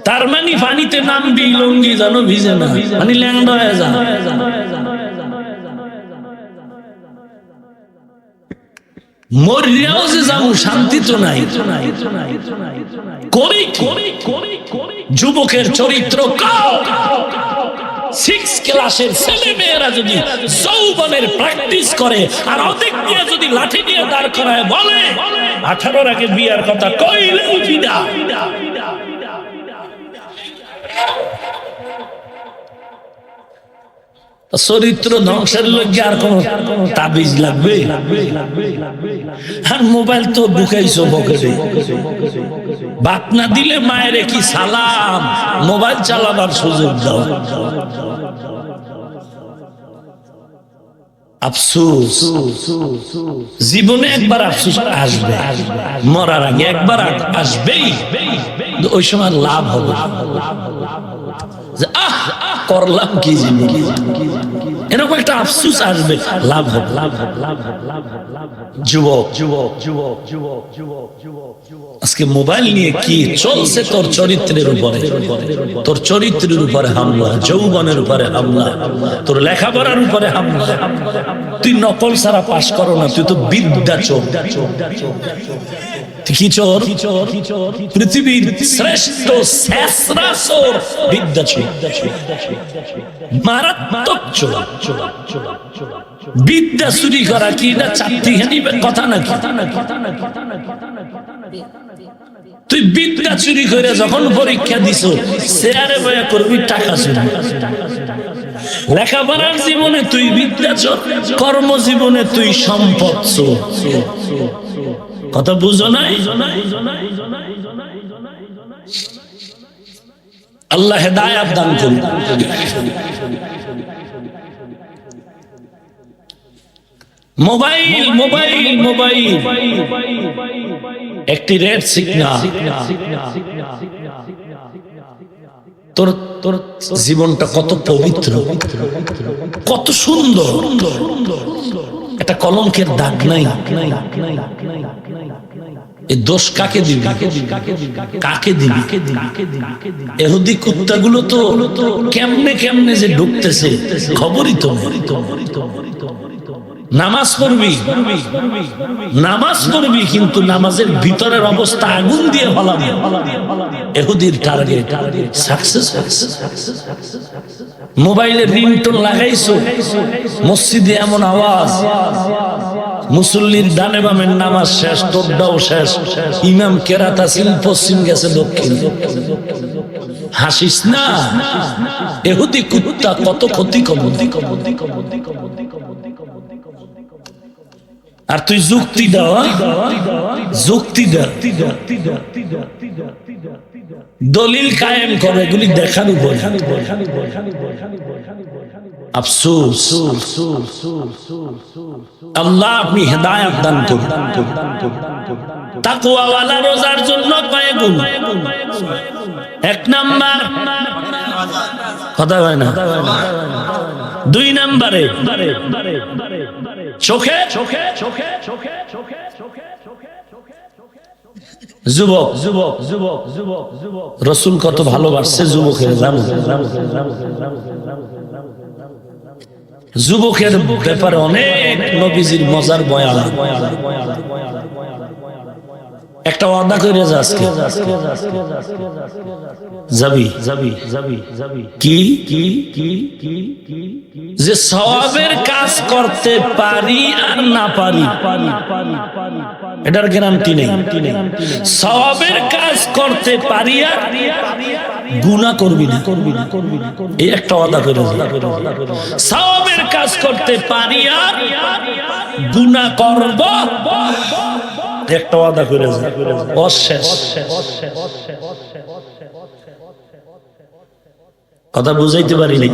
[SPEAKER 1] তার মানে পানিতে নামবি লঙ্গি যেন ভিজে না, মানে ল্যাংড়া হয়ে যা। মরিয়াও যে যাবো শান্তি তো নাই। যুবকের চরিত্র 6 ক্লাসের ছেলে মেয়েরা যদি যৌবনের প্র্যাকটিস করে, আর অধিক দিয়ে যদি লাঠি দিয়ে দাঁড় করায় বলে 18 আগে বিয়ার কথা কইলেও বিনা। চরিত্র ধ্বংসের লগে আর কোন তাবিজ লাগবে? আর মোবাইল তো ঢুকাইছো পকেটে, বাত না দিলে মায়ের কি সালাম, মোবাইল চালাবার সুযোগ দাও। আফসোস, জীবনে একবার আফসোস আসবে, মরার আগে একবার আসবেই, ওই সময় লাভ হবে। করলাম কি জীবন, এরকম একটা আফসোস আসবে, লাভ হবে। যুবক আজকে মোবাইল নিয়ে কি চলছে, তোর চরিত্রের উপরে, তোর চরিত্রের উপরে হামলা, যৌবনের উপরে হামলা, তোর লেখাপড়ার উপরে হামলা। তুই নকল ছাড়া পাশ করো না, তুই তো বিদ্যা চোর। কি চোর? পৃথিবীর শ্রেষ্ঠ শেষরা চোর বিদ্যা চোর, মারাত্মক চোর। বিদ্যা চুরি করা কি না চারটিখানি কথা নাকি? তুই বিদ্যা চুরি করে যখন পরীক্ষা দিছ, শেয়ারে বয়া করবি টাকা চুরি। লেখাপড়ার জীবনে তুই বিদ্যা চোর, কর্মজীবনে তুই সম্পদ চোর। কথা বুঝো নাই? আল্লাহ হেদায়েত দান করুন। মোবাইল মোবাইল মোবাইল একটি রেড সিগন্যাল। তোর তোর জীবনটা কত পবিত্র, কত সুন্দর, একটা কলঙ্কের দাগ নাই। এই দোষ কাকে দিবি? কাকে দিবি? এহুদি কুত্তাগুলো তো কেমনে কেমনে যে ঢুকতেছে খবরই তো। নামাজ পড়বি কিন্তু নামাজের ভিতরের অবস্থা আগুন দিয়ে ফলাবি। এহুদির টার্গেট সাকসেস। মোবাইলের রিংটোন লাগাইছো, মসজিদে এমন আওয়াজ, মুসল্লির ডানে বামের নামাজ শেষ, তোরটাও শেষ, ইমাম কেরাত আছেন পশ্চিম গেছে দক্ষিণ। হাসিস না, এহুদি কুত্তা কত ক্ষতি করবে। আর তুই যুক্তি দাও, যুক্তি দা, দলিল কায়েম করে, এগুলি দেখার উপর। আফসোস, আল্লাহ আপনি হেদায়েত দান করুন। তাকওয়াওয়ালা রোজার জন্য কয় গুণ? 1 নাম্বার কথা হয় না, 2 নাম্বারে চোখে। যুবক রাসূল কত ভালোবাসছে যুবকের, জানো? যুবকের ব্যাপারে অনেক নবীজির মজার বয়ান। একটা ওয়াদা করে যা আজকে যাবি যাবি যাবি যাবি কি কি কি কি যে সওয়াবের কাজ করতে পারি আর না পারি এটার গ্যারান্টি নেই। সওয়াবের কাজ করতে পারি আর গুনাহ করবি না, এই একটা ওয়াদা করে যা। সওয়াবের কাজ করতে পারি আর গুনাহ করব, একটা ওয়াদা করে যা। অশেষ কথা বুঝাইতে পারি নাই।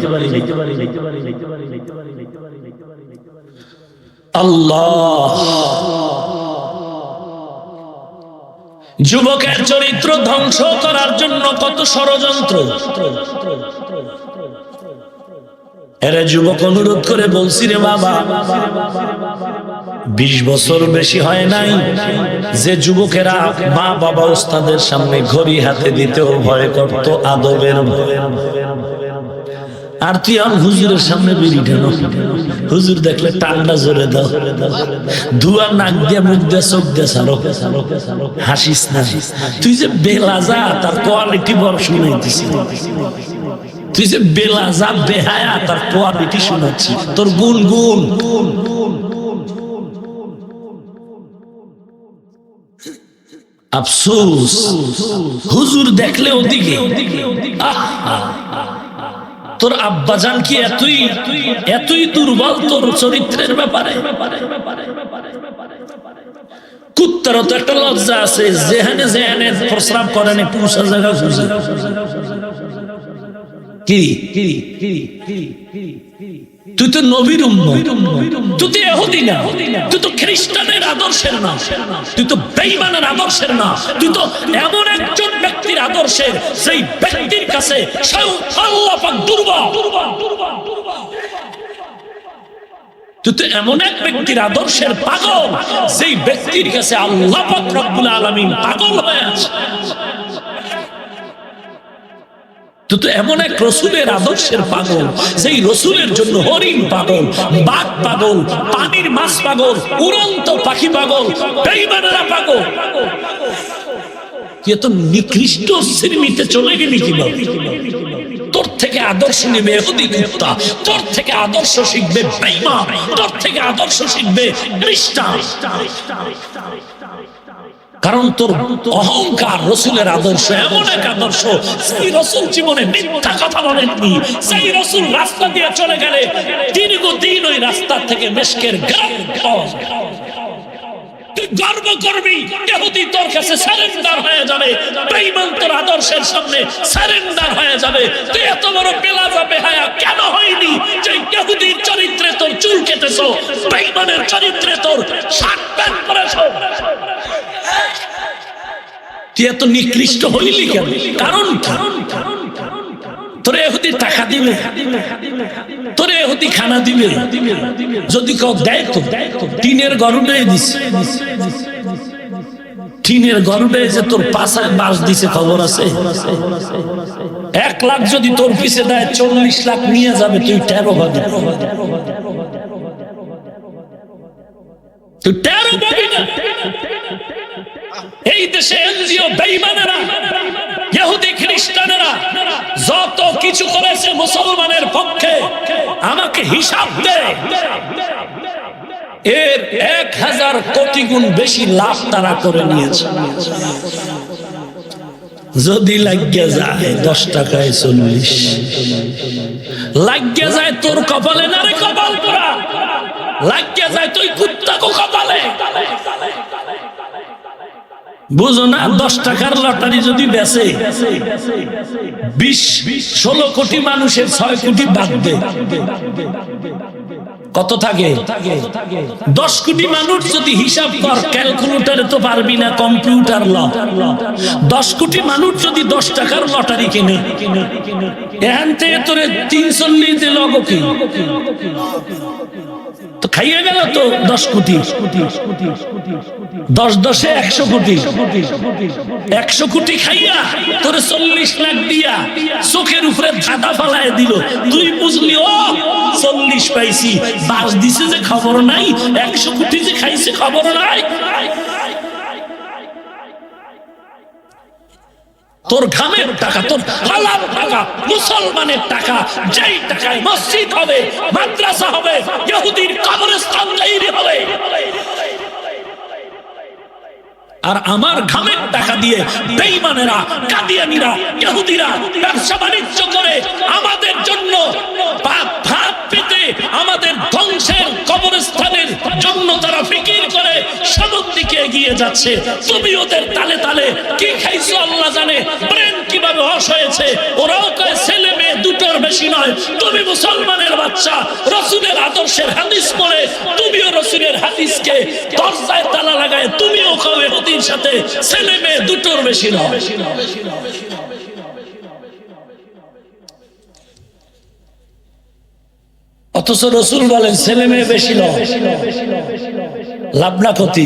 [SPEAKER 1] আল্লাহ যুবকের চরিত্র ধ্বংস করার জন্য কত ষড়যন্ত্র। এরে যুবক অনুরোধ করে বলছি রে বাবা, 20 বছর বেশি হয় নাই যে যুবকেরা মা বাবা ওস্তাদের সামনে ঘড়ি হাতে দিতেও ভয় করত, আদবের ভয়। আর তুই আর হুজুরের সামনে বেরিয়ে গেল, হুজুর দেখলে টান্ডা জোরে দাও, ধোয়া নাক দিয়ে মুখ দিয়ে চোখ দিয়ে সালো, হাসিস না। তুই যে বেলাজা তার কোয়ালিটি বড় শুনাইতেছি, তুই যে বেলাজা বেহায়া তার কোয়ালিটি শোনাচ্ছি, তোর গুণ গুণ। আফসোস হুজুর দেখলে ওদিকে। তোর আব্বাজান কি এতই দুর্বল তোর চরিত্রের ব্যাপারে? কুত্তারও তো একটা লজ্জা আছে, যেখানে যেখানে প্রস্রাব করে না পুরুষের জায়গা খুঁজে। কি তুই তো নবীর উম্মত, তুই তো ইহুদি না, তুই তো খ্রিস্টানের আদর্শের না, তুই তো বেঈমানের আদর্শের না, তুই তো এমন একজন ব্যক্তির আদর্শের সেই ব্যক্তির কাছে আল্লাহ পাক দুর্বল। তুই তো এমন এক ব্যক্তির আদর্শের পাগল, সেই ব্যক্তির কাছে আল্লাহ পাক রব্বুল আলামিন পাগল হয়ে আছে। তুই তো এমন এক রসুলের আদর্শের পাগল, সেই রসুলের জন্য হরিণ পাগল, বাঘ পাগল, পানির মাছ পাগল, উড়ন্ত পাখি পাগল, বেঈমানেরা পাগল। তুই এত নিকৃষ্ট শ্রেণীতে চলে গেলি কিভাবে? তোর থেকে আদর্শ নেবে ইহুদি কুত্তা, তোর থেকে আদর্শ শিখবে বেঈমান, তোর থেকে আদর্শ শিখবে খ্রিস্টান। কারণ তোর অহংকার রসুলের আদর্শ এমন এক আদর্শ, সেই রসুল জীবনে মিথ্যা কথা বলেননি। সেই রসুল রাস্তা দিয়ে চলে গেলে দীর্ঘদিন ওই রাস্তা থেকে মেশকের গন্ধ পাওয়া যায়। তুই গর্ব করবি, ইহুদি তোর কাছে সারেন্ডার হয়ে যাবে, বেঈমান তোর আদর্শের সামনে সারেন্ডার হয়ে যাবে। তুই এত বড় বেলাজা বেহায়া কেন হয়নি যে ইহুদির চরিত্রে তোর চুল কেটেছো, বেঈমানের চরিত্রে তোর শার্ট প্যান্ট পরেছো? তুই এত নিকৃষ্ট হইলি কেন? কারণ তোরে ইহুদি টাকা দিবে, তোরে ইহুদি খানা দিবে, যদি কেউ দেয় তো টিনের গরুডে দিছে, টিনের গরুডে যে তোর পাশায় বাস দিছে খবর আছে? 1 লাখ যদি তোর পিছে দেয় 40 লাখ নিয়ে যাবে, তুই টেরো পাবি, তুই টেরো পাবি না। এই দেশে এনজিও বেঈমানেরা, ইহুদি খ্রিস্টানেরা যত কিছু করেছে মুসলমানের পক্ষে, আমাকে হিসাব দে, এর 1000 কোটি গুণ বেশি লাভ তারা করে নিয়েছে। যদি লাগিয়ে যায় 10 টাকায় 40, লাগিয়ে যায় তোর কপালে না রে কপাল পোড়া, লাগিয়ে যায় তুই কুত্তাকে কপালে। বুঝো না, 10 টাকার লটারি যদি বেচে 20-16 কোটি মানুষের 6 কোটি বাদ দে, কত থাকে? 10 কোটি মানুষ যদি হিসাব কর, ক্যালকুলেটরে তো পারবি না, কম্পিউটার ল। 10 কোটি মানুষ যদি 10 টাকার লটারি কিনে, এখান থেকে তোরে 340 দিল কি? তো খাইয়ে গেল তো 10 কোটি, 10 10 100 কোটি, 100 কোটি খাইয়া তোরে 40 লাখ দিয়া চোখের উপরে ধাঁধা ফালায় দিল। তুই বুঝলি ও 40 পাইছি, বাস দিছে যে খবর নাই, 100 কোটি যে খাইছে খবর নাই। তোর ঘামের টাকা, তোর হালাল টাকা, মুসলমানের টাকা, যেই টাকায় মসজিদ হবে, মাদ্রাসা হবে, ইহুদির কবরস্থান তৈরি হবে। আর আমার ঘামের টাকা দিয়ে বেঈমানেরা, কাদিয়ানীরা, ইহুদিরা ব্যবসা বাণিজ্য করে আমাদের জন্য ভাত পেতে, আমাদের ধ্বংসের কবরস্থানের জন্য তারা ফিকির করে সামনের দিকে এগিয়ে যাচ্ছে। তুমি ওদের তালে তালে কি খাইছো আল্লাহ জানে, ব্রেন কিভাবে হশ হয়েছে। ওরাও কয় ছেলে মেয়ে দুটোর বেশি নয়। তুমি মুসলমানের বাচ্চা, রাসূলের আদর্শের হাদিস পড়ে তুমিও রাসূলের হাদিসকে দরজায় তালা লাগায় তুমিও কও ইহুদির সাথে ছেলে মেয়ে দুটোর বেশি নয়। অথচ রাসূল বলেন ছেলে মেয়ে বেশি নয়, লাভ না ক্ষতি।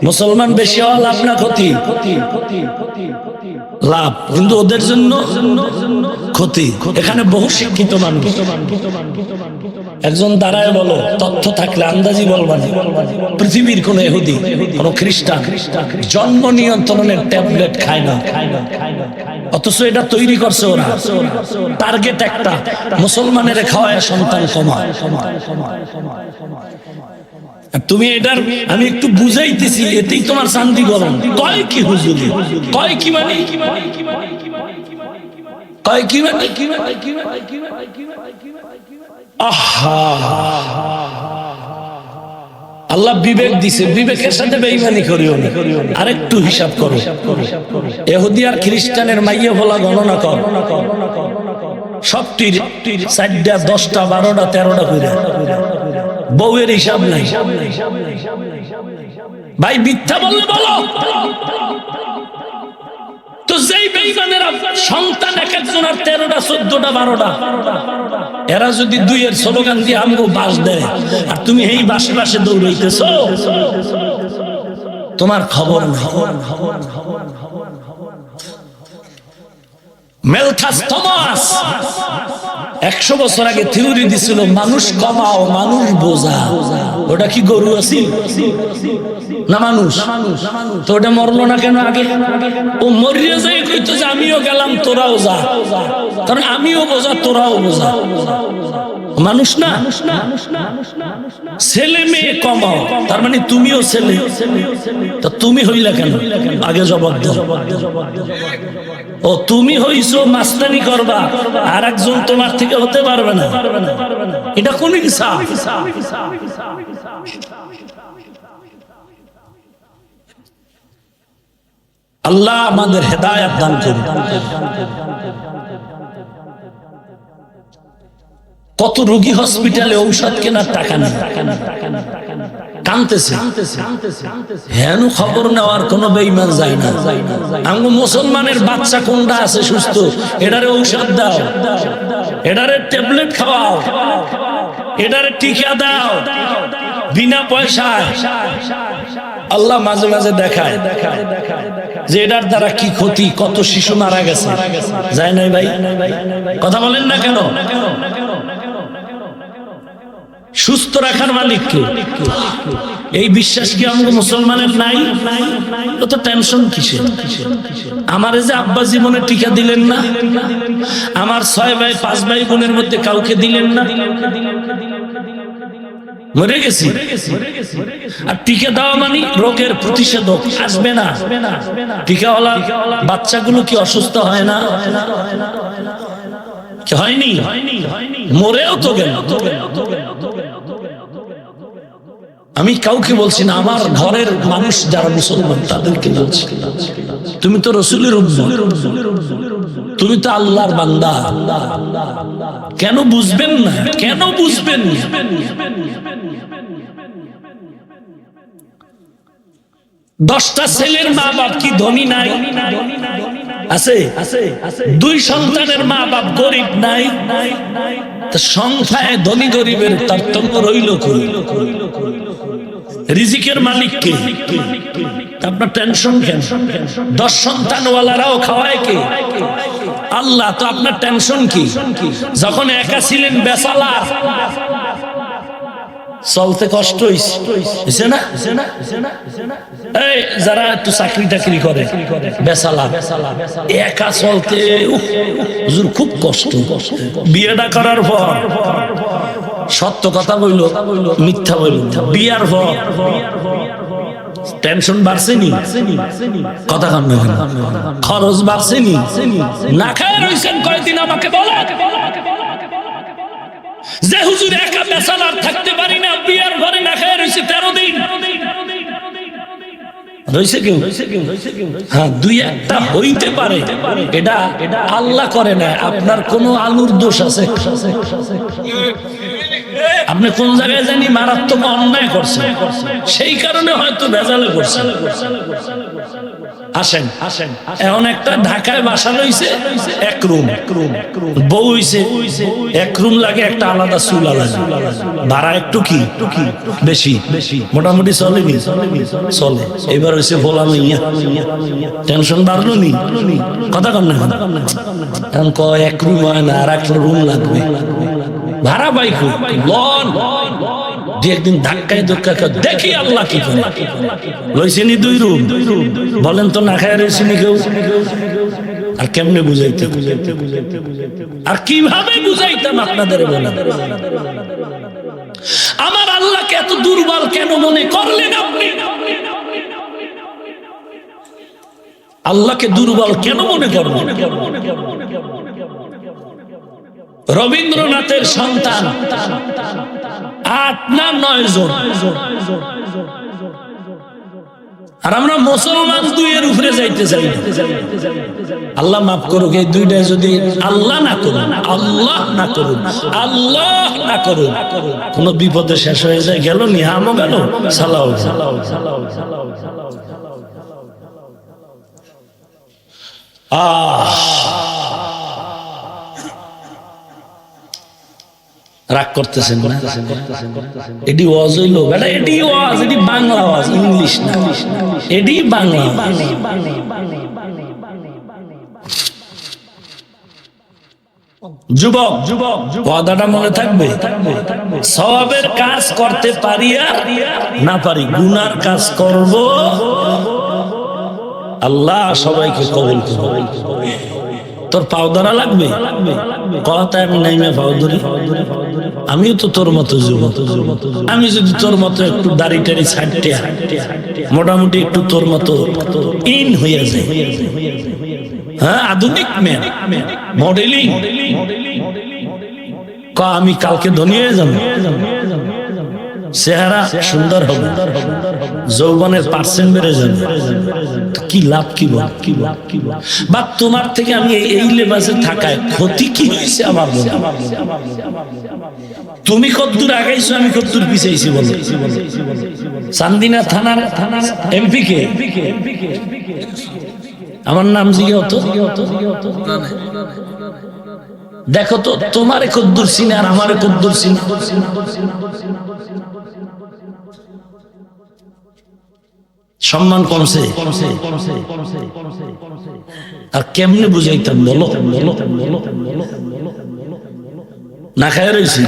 [SPEAKER 1] মুসলমান বেশি হওয়া লাভ না ক্ষতি? লাভ, কিন্তু ওদের জন্য ক্ষতি। এখানে বহু শিক্ষিত মানুষ। একজন দাঁড়ায় বলো, তথ্য থাকলে আন্দাজি বলবা না। পৃথিবীর কোন ইহুদি, কোন খ্রিস্টান জন্ম নিয়ন্ত্রণের ট্যাবলেট খায় না, অথচ এটা তৈরি করছে ওরা। টার্গেট একটা, মুসলমানের খাওয়ায় সন্তান কমায়। তুমি এটার আমি একটু বুঝাইতেছি, এতেই তোমার শান্তি গরম। কয় কি হুজুরি, কয় কি মানে, কয় কি মানে, আহা আল্লাহ বিবেক দিছে, বিবেকের সাথে বেঈমানি করিও না। আরেকটু হিসাব করো, ইহুদি আর খ্রিস্টানের মাইয়া ভোলা গণনা কর, সবটির 4টা 10টা 12টা 13টা করে বউয়ের হিসাব নাই। ভাই মিথ্যা বললে বলো তো, যেই বেঈমানেরা সন্তান এক একজনের 13টা 14টা 12টা, এরা যদি দুইয়ের স্লোগান দিয়ে আমগো বাস দেয় আর তুমি এই বাসে বাসে দৌড়াইতেছ, তোমার খবর নাই। মেলথাস থমাস 100 বছর আগে থিওরি দিছিল মানুষ কমাও মানুষ বোঝা। ওটা কি গরু আছিল না মানুষ? তো ওটা মরলো না কেন আগে? ও মরিয়া যাই কইতো যে আমিও গেলাম তোরাও যা, কারণ আমিও বোঝা তোরাও বোঝা। মানুষ না, ছেলে মেয়ে কমাও, তার মানে তুমিও ছেলে, তো তুমি হইলা কেন? আগে জবাব দাও। ও তুমি হইছো মাস্তানি করবা, আর একজন তোমার থেকে হতে পারবে না, এটা কোন ইনসাফ? আল্লাহ আমাদের হেদায়েত দান করুন। কত রোগী হসপিটালে ঔষধ কেনার টাকা নেই, কাঁদতেছে, হেন খবর নেওয়ার কোন বেঈমান যায় না। আমগো মুসলমানের বাচ্চা কোনটা আছে সুস্থ, এটারে ঔষধ দাও, এটারে ট্যাবলেট খাওয়াও, এটারে টিকা দাও বিনা পয়সায়। আল্লাহ মাঝে মাঝে দেখায় যে এটার দ্বারা কি ক্ষতি, কত শিশু মারা গেছে। যায় নাই ভাই? কথা বলেন না কেন? সুস্থ রাখার মালিক কে? এই বিশ্বাস কি আমাদের মুসলমানের নাই? তো টেনশন কিসের? আমারে যে আব্বা জীবনে টিকা দিলেন না, আমার 6 ভাই 5 ভাই বোনের মধ্যে কাউকে দিলেন না, মরে গেছি। আর টিকা দেওয়া মানে রোগের প্রতিষেধক আসবে না। টিকাওয়ালা বাচ্চাগুলো কি অসুস্থ হয় না? হয়নি, মরেও তো গেল। আমি কাউকে বলছি না, আমার ঘরের মানুষ যারা মুসলমান তাদেরকে বলছি, তুমি তো রাসূলের উম্মত, তুমি তো আল্লাহর বান্দা। কেন বুঝবেন না? কেন বুঝবেন না? 10টা ছেলের মা বাপ কি ধনী নাই? আছে। 2 সন্তানের মা বাপ গরিব নাই? সংখ্যায় ধনী গরিবের তারতম্য রইল কই? রিজিকের মালিক কে? আপনার টেনশন কেন? 10 সন্তানওয়ালারাও খাওয়ায় কে? আল্লাহ। তো আপনার টেনশন কি? যখন একা ছিলেন বেচালা, চলতে কষ্ট হইছে না? এই যারা একটু চাকরি টাকরি করে বেসালা একা চলতে হুজুর খুব কষ্ট। বিয়েটা করার পর সত্য কথা বইল মিথ্যা বইল, বিয়ার পর টেনশন বাড়ছেনি, কথা কান না, খরচ বাড়ছেনি, না খায় রইছেন কয়দিন আমাকে বলা যে হুজুর একা বেসালার থাকতে পারি না, বিয়ার ঘরে না খায় রইছে 13 দিন। রইছে কেউ? হ্যাঁ, দুই একটা হইতে পারে, এটা আল্লাহ করে না। আপনার কোন আলুর দোষ আছে? আপনি কোন জায়গায় জানি মারাত্মক অন্যায় করছেন, সেই কারণে হয়তো ভেজালে করছেন। আসেন এখন একটা ঢাকায় বাসা লইছে, এক রুম, বউ হইছে এক রুম লাগে, একটা আলাদা চুলা লাগে, ভাড়া একটু কি বেশি, মোটামুটি চলেনি, চলে। এবার হইছে ভোলা মাইয়া, টেনশন বাড়লো নি, কথা কন না, এখন কয় এক রুম হয় না, আর একটা রুম লাগবে, ভাড়া পাই খুব লন। একদিন ধাক্কায় দেখি আল্লাহ কি করে, লইছেনি 2 রুম। বলেন তো না খায় রয়েছেনি কেউ? আর কেমনে বুঝাইতে, আর কিভাবে বুঝাইতাম আপনাদের বলেন? আমার আল্লাহকে এত দুর্বল কেন মনে করলেন আপনি? আল্লাহকে দুর্বল কেন মনে করলেন? রবীন্দ্রনাথের সন্তান 8 না 9 জন, আর আমরা মুসলমান 2 এর উপরে যাইতে চাই। আল্লাহ মাফ করুক, এই 2টা যদি আল্লাহ না করুন, আল্লাহ না করুন, আল্লাহ না করুন, কোন বিপদে শেষ হয়ে যায়, গেল নিহামও গেল, সালাও রাগ করতেছেন না? এটি ওয়াজ হইল বেটা, এটি ওয়াজ, এটি বাংলা ওয়াজ, ইংলিশ না, এটি বাংলা। যুবক ওয়াদাটা মনে থাকবে, সওয়াবের কাজ করতে পারি আর না পারি, গুনার কাজ করব, আল্লাহ সবাইকে কবুল করবে। তোর পাও ধরা লাগবে, কথা আমি নাইমে পাও ধরি, আমিও তো তোর মতো যুবক। আমি যদি তোর মতো একটু দাড়ি টাড়ি ছাড়তে মোটামুটি একটু তোর মতো ইন হইয়া যায়, হ্যাঁ, আধুনিক মডেলিং, আমি কালকে ধনী হয়ে যাবো, চেহারা সুন্দর হবে, যৌবনের % বেড়ে যাবে, কি লাভ? কি বা তোমার থেকে আমি এই লেবাসে থাকায় ক্ষতি কি হয়েছে আমার? তুমি কতদূর আগাইছো, আমি কতদূর পিছাইছি বলো? চান্দিনা থানার MP কে আমার নাম জিজ্ঞেস হতো, দেখো তো তোমারে কতদূর চিনে আর আমারে কতদূর চিনে। সম্মান কমছে, আর কেমনে বুঝাইতাম বলো? না খায় রয়েছি।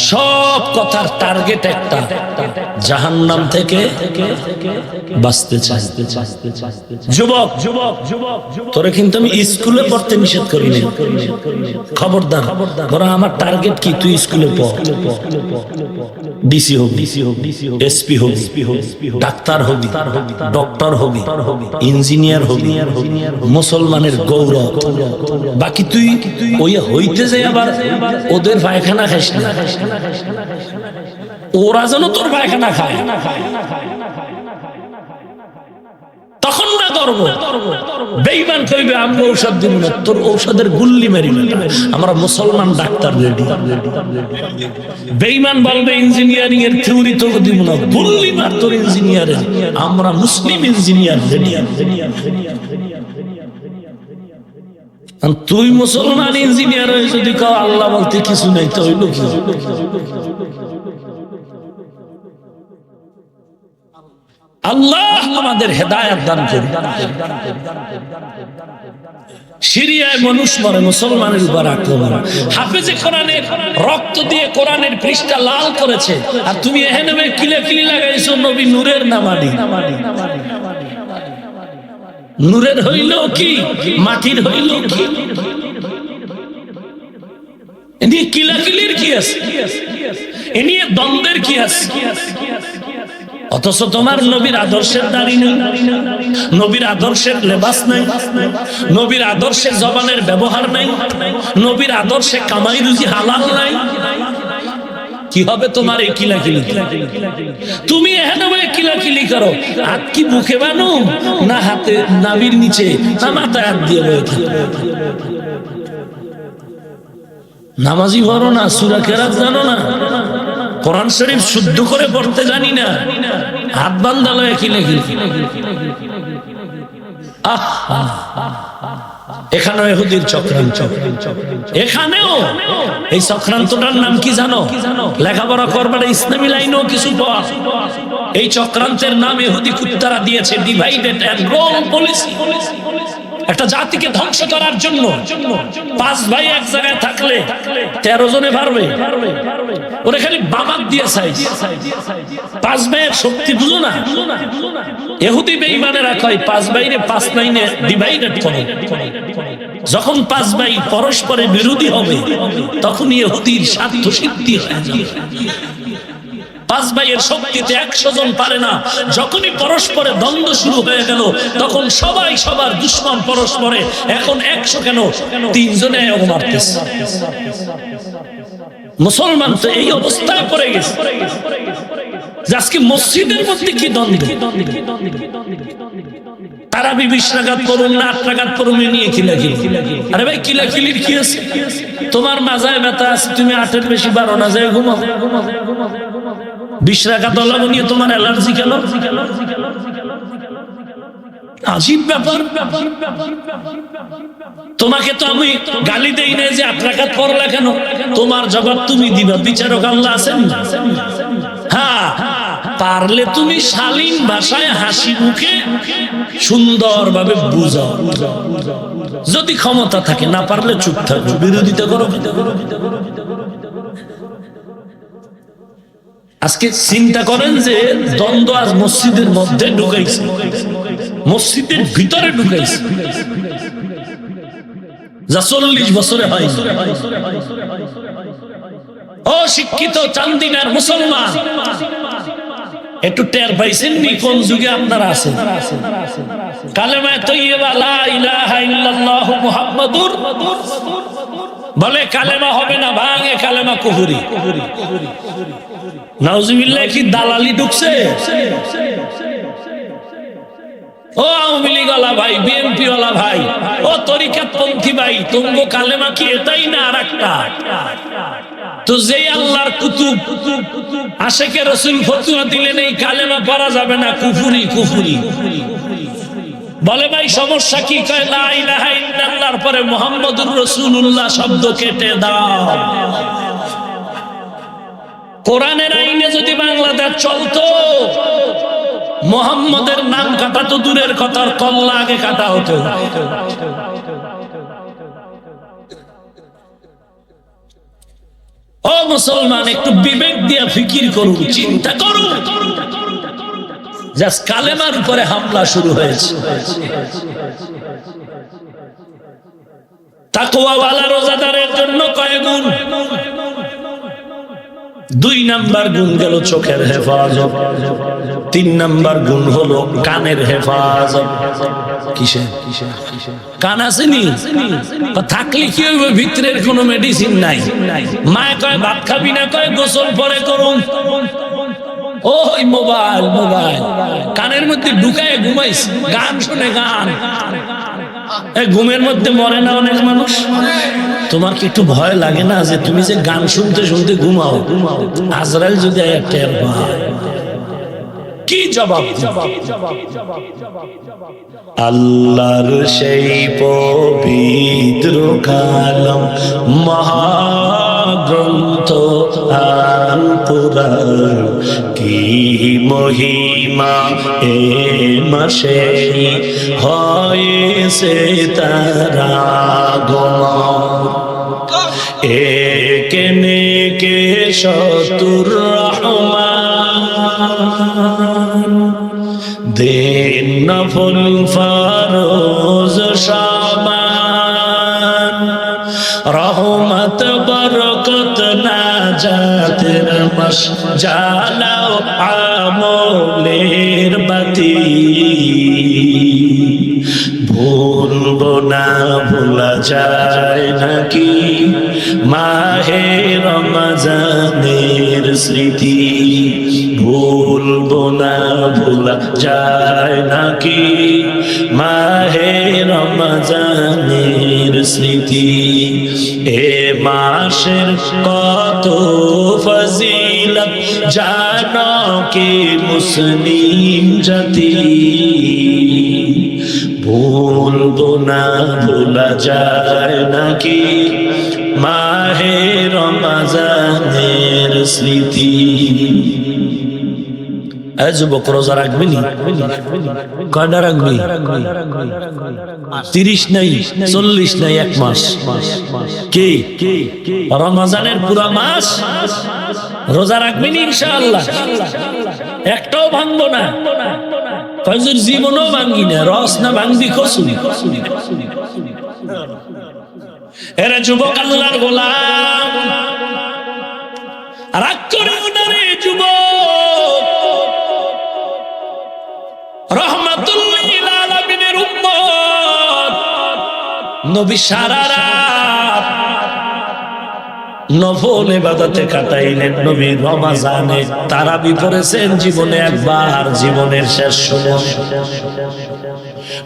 [SPEAKER 1] সব কথার টার্গেট একটা, জাহান্নাম থেকে বাঁচতে চাই। যুবক তোরে কিন্তু আমি স্কুলে পড়তে নিষেধ করি না, খবরদার। বরং আমার টার্গেট কি, তুই স্কুলে পড়, ডিসি হবি, SP হবি, ডাক্তার হবি, ডক্টর হবি, ইঞ্জিনিয়ার হবি, মুসলমানের গৌরব। বাকি তুই ওই হইতে যাই আবার ওদের পায়খানা খাইস না, ওরা যেন তোর পায়খানা খায়, তখন না করবো। বেঈমান কইবে আমি ঔষধ দিব না, তোর ঔষধের গুল্লি মারি, আমরা মুসলমান ডাক্তার রেডি। বেঈমান বলবে ইঞ্জিনিয়ারিং এর থিওরি তোকে দিব না, গুল্লি মার তোর ইঞ্জিনিয়ারের, আমরা মুসলিম ইঞ্জিনিয়ার রেডি। তুই মুসলমান ইঞ্জিনিয়ার হয়ে যদি কাও আল্লাহ বলতে কিছু নেই, তো হইল কি? আল্লাহ আমাদের হেদায়েত দান করুন। সিরিয়ায় মানুষ মরে, মুসলমানের উপর আক্রমণ। হাফেজে কোরআনের রক্ত দিয়ে কোরআনের পৃষ্ঠা লাল করেছে, আর তুমি এখানে কিলাকিলি লাগাইছো নবী নূরের নামানি। নূরের হইল কি, মাটির হইল কি? এ কিলাকিলির কি আছে? এ নিয়ে দ্বন্দ্বের কি আছে? অথচ তোমার নবীর আদর্শের দাড়ি নেই, নবীর আদর্শের লেবাস নাই, নবীর আদর্শের জবানের ব্যবহার নাই, নবীর আদর্শে কামাই রুজি হালাল নাই। কি হবে তোমার এই কিলাকিলি? তুমি এখানে কিলাকিলি করো, হাত কি মুখে বানো না হাতে নাভির নিচে না মাথায় হাত দিয়ে রয়েছে? নামাজি পড়ো না, সূরা কেরাত জানো না, কোরআন শরীফ শুদ্ধ করে পড়তে জানি না, হাত বান্ধা লয়ে কিলাকিলি। এখানেও ইহুদির চক্রান্ত। এখানেও এই চক্রান্তটার নাম কি জানো? লেখাপড়া করবার ইসলামী লাইনও কিছু পাওয়া। এই চক্রান্তের নাম ইহুদি কুত্তারা দিয়েছে ডিভাইডেড এন্ড রোল পলিসি। একটা জাতিকে ধ্বংস করার জন্য 5 ভাই এক জায়গায় থাকলে 13 জনে পারবে, ওরা খালি বামাক দিয়ে চাই। 5 ভাইয়ের শক্তি বুঝো না? ইহুদি বেঈমানেরা কয় 5 ভাইরে 5 লাইনে ডিভাইডেড করে। যখন 5 ভাই পরস্পরের বিরোধী হবে তখন ইহুদির স্বার্থ সিদ্ধি হয়। 5 ভাইয়ের শক্তিতে 100 জন পারে না। যখনই পরস্পরে দ্বন্দ্ব শুরু হয়ে গেল তখন সবাই সবার দুশ্মন পরস্পরে। এখন 100 কেন 3 জনে মারতেছে। মুসলমান তো এই অবস্থায় পড়ে গেছে। আজকে মসজিদের মধ্যে কি দ্বন্দ্ব? তারাবি 20 রাকাত পড়ুন না 8 রাকাত পড়ুন নিয়ে কিলাকিলি। আরে ভাই কিলাকিলির কি আছে? তোমার মাজায় ব্যথা আছে, তুমি 8-এর বেশি 12 না যায় ঘুমাও। 20 রাকাত ওলামা নিয়ে তোমার অ্যালার্জি কেন? আজীব ব্যাপার। তোমাকে তো আমি গালি দেই না যে 8 রাকাত পড়লা কেন, তোমার জবাব তুমি দিবা, বিচারক আল্লাহ আছেন না? হ্যাঁ, পারলে তুমি শালীন ভাষায় হাসি মুখে সুন্দরভাবে বুঝাও, যদি ক্ষমতা থাকে। না পারলে চুপ থাকো, বিরোধিতা করো। আজকে চিন্তা করেন যে দ্বন্দ্ব আজ মসজিদের মধ্যে ঢুকাইছে, মসজিদের ভিতরে ঢুকাইছে, যা 40 বছরে হয়। ও শিক্ষিত চান্দিনার মুসলমান, একটু টের পাইছেন নি কোন যুগে আপনারা আছেন? কালেমা তাইয়্যিবা লা ইলাহা ইল্লাল্লাহ মুহাম্মাদুর বলে কালেমা হবে না, ভাঙে কালেমা কুফরি। নাউজুবিল্লাহ, কি দালালি ঢুকছে? ও আওয়ামী লীগ ওয়ালা ভাই, বিএনপি ওয়ালা ভাই, ও তরিকাতপন্থী ভাই, তোমগো কালেমা কি এটাই না আরেকটা? তো যেই আল্লাহর কুতুব আশেকে রাসূল ফতোয়া দিলেন এই কালেমা পড়া যাবে না, কুফরি কুফরি বলে। ভাই সমস্যা কি? কয় লা ইলাহা ইল্লাল্লাহর পরে মুহাম্মাদুর রাসূলুল্লাহ শব্দ কেটে দাও। কোরআনের আইনে যদি বাংলাদেশ চলতো, মুহাম্মাদের নাম কাটা তো দূরের কথা, কল্লা আগে কাটা হতো। ও মুসলমান, একটু বিবেক দিয়ে ফিকির করুন, চিন্তা করুন। জাস্ট কালেমার উপরে হামলা শুরু হয়েছে। তাকওয়াওয়ালা রোজাদারের জন্য কয় গুণ? 2 নাম্বার গুণ গেল চোখের হেফাজত, 3 নাম্বার গুণ হলো কানের হেফাজত। কিসে? কান আসেনি থাকলে কি হইবে? ভিতরের কোনো মেডিসিন নাই। মায় কয় ভাত খাবি না, কয় গোসল পরে করুন। ওই মোবাইল মোবাইল কানের মধ্যে ঢুকায় ঘুমাইস, গান শুনে গান। ঘুমের মধ্যে মরে না অনেক মানুষ? তোমার কি একটু ভয় লাগে না যে তুমি যে গান শুনতে শুনতে ঘুমাও, আজরাইল যদি টের পায় কি জবাব? আল্লাহর সেই পবিত্র কালাম মহাগ্রন্থ কোরআন পুরাণ কি মহিমা এ মাসে হয়েছে তারা আগমন একে নেকে শতুর রহমান দিন নফল ফরজ সামান রহমত বরকত নাজাতের মাস জ্বালাও আমলের বাতি ভুলবো না ভোলা যায় নাকি মাহে রমজানের স্মৃতি ভুলবো না ভোলা যায় নাকি মাহে রমজানের স্মৃতি এ মাসের কত ফজিলত জানো কি মুসলিম জাতি ভুলবো না ভোলা যায় নাকি মাহে রমজানের স্মৃতি যুবক রোজা রাখবি কয়টা রাখবি 30 নাই 40 নাই 1 মাস কি রমজানের পুরো মাস রোজা রাখবি ইনশাআল্লাহ একটাও ভাঙবো না ফজর জীবনও ভাঙি না রস না ভাঙবি কসুরি এরা যুবক আল্লাহর গোলাম রাগ করে ওনারে যুবক রহমাতুল লিল আলামিনের উম্মত নবী সারা রাত নফল ইবাদতে কাটাইলেন নবী রমজানে তারাবি পড়েছেন জীবনে একবার জীবনের শেষ সময়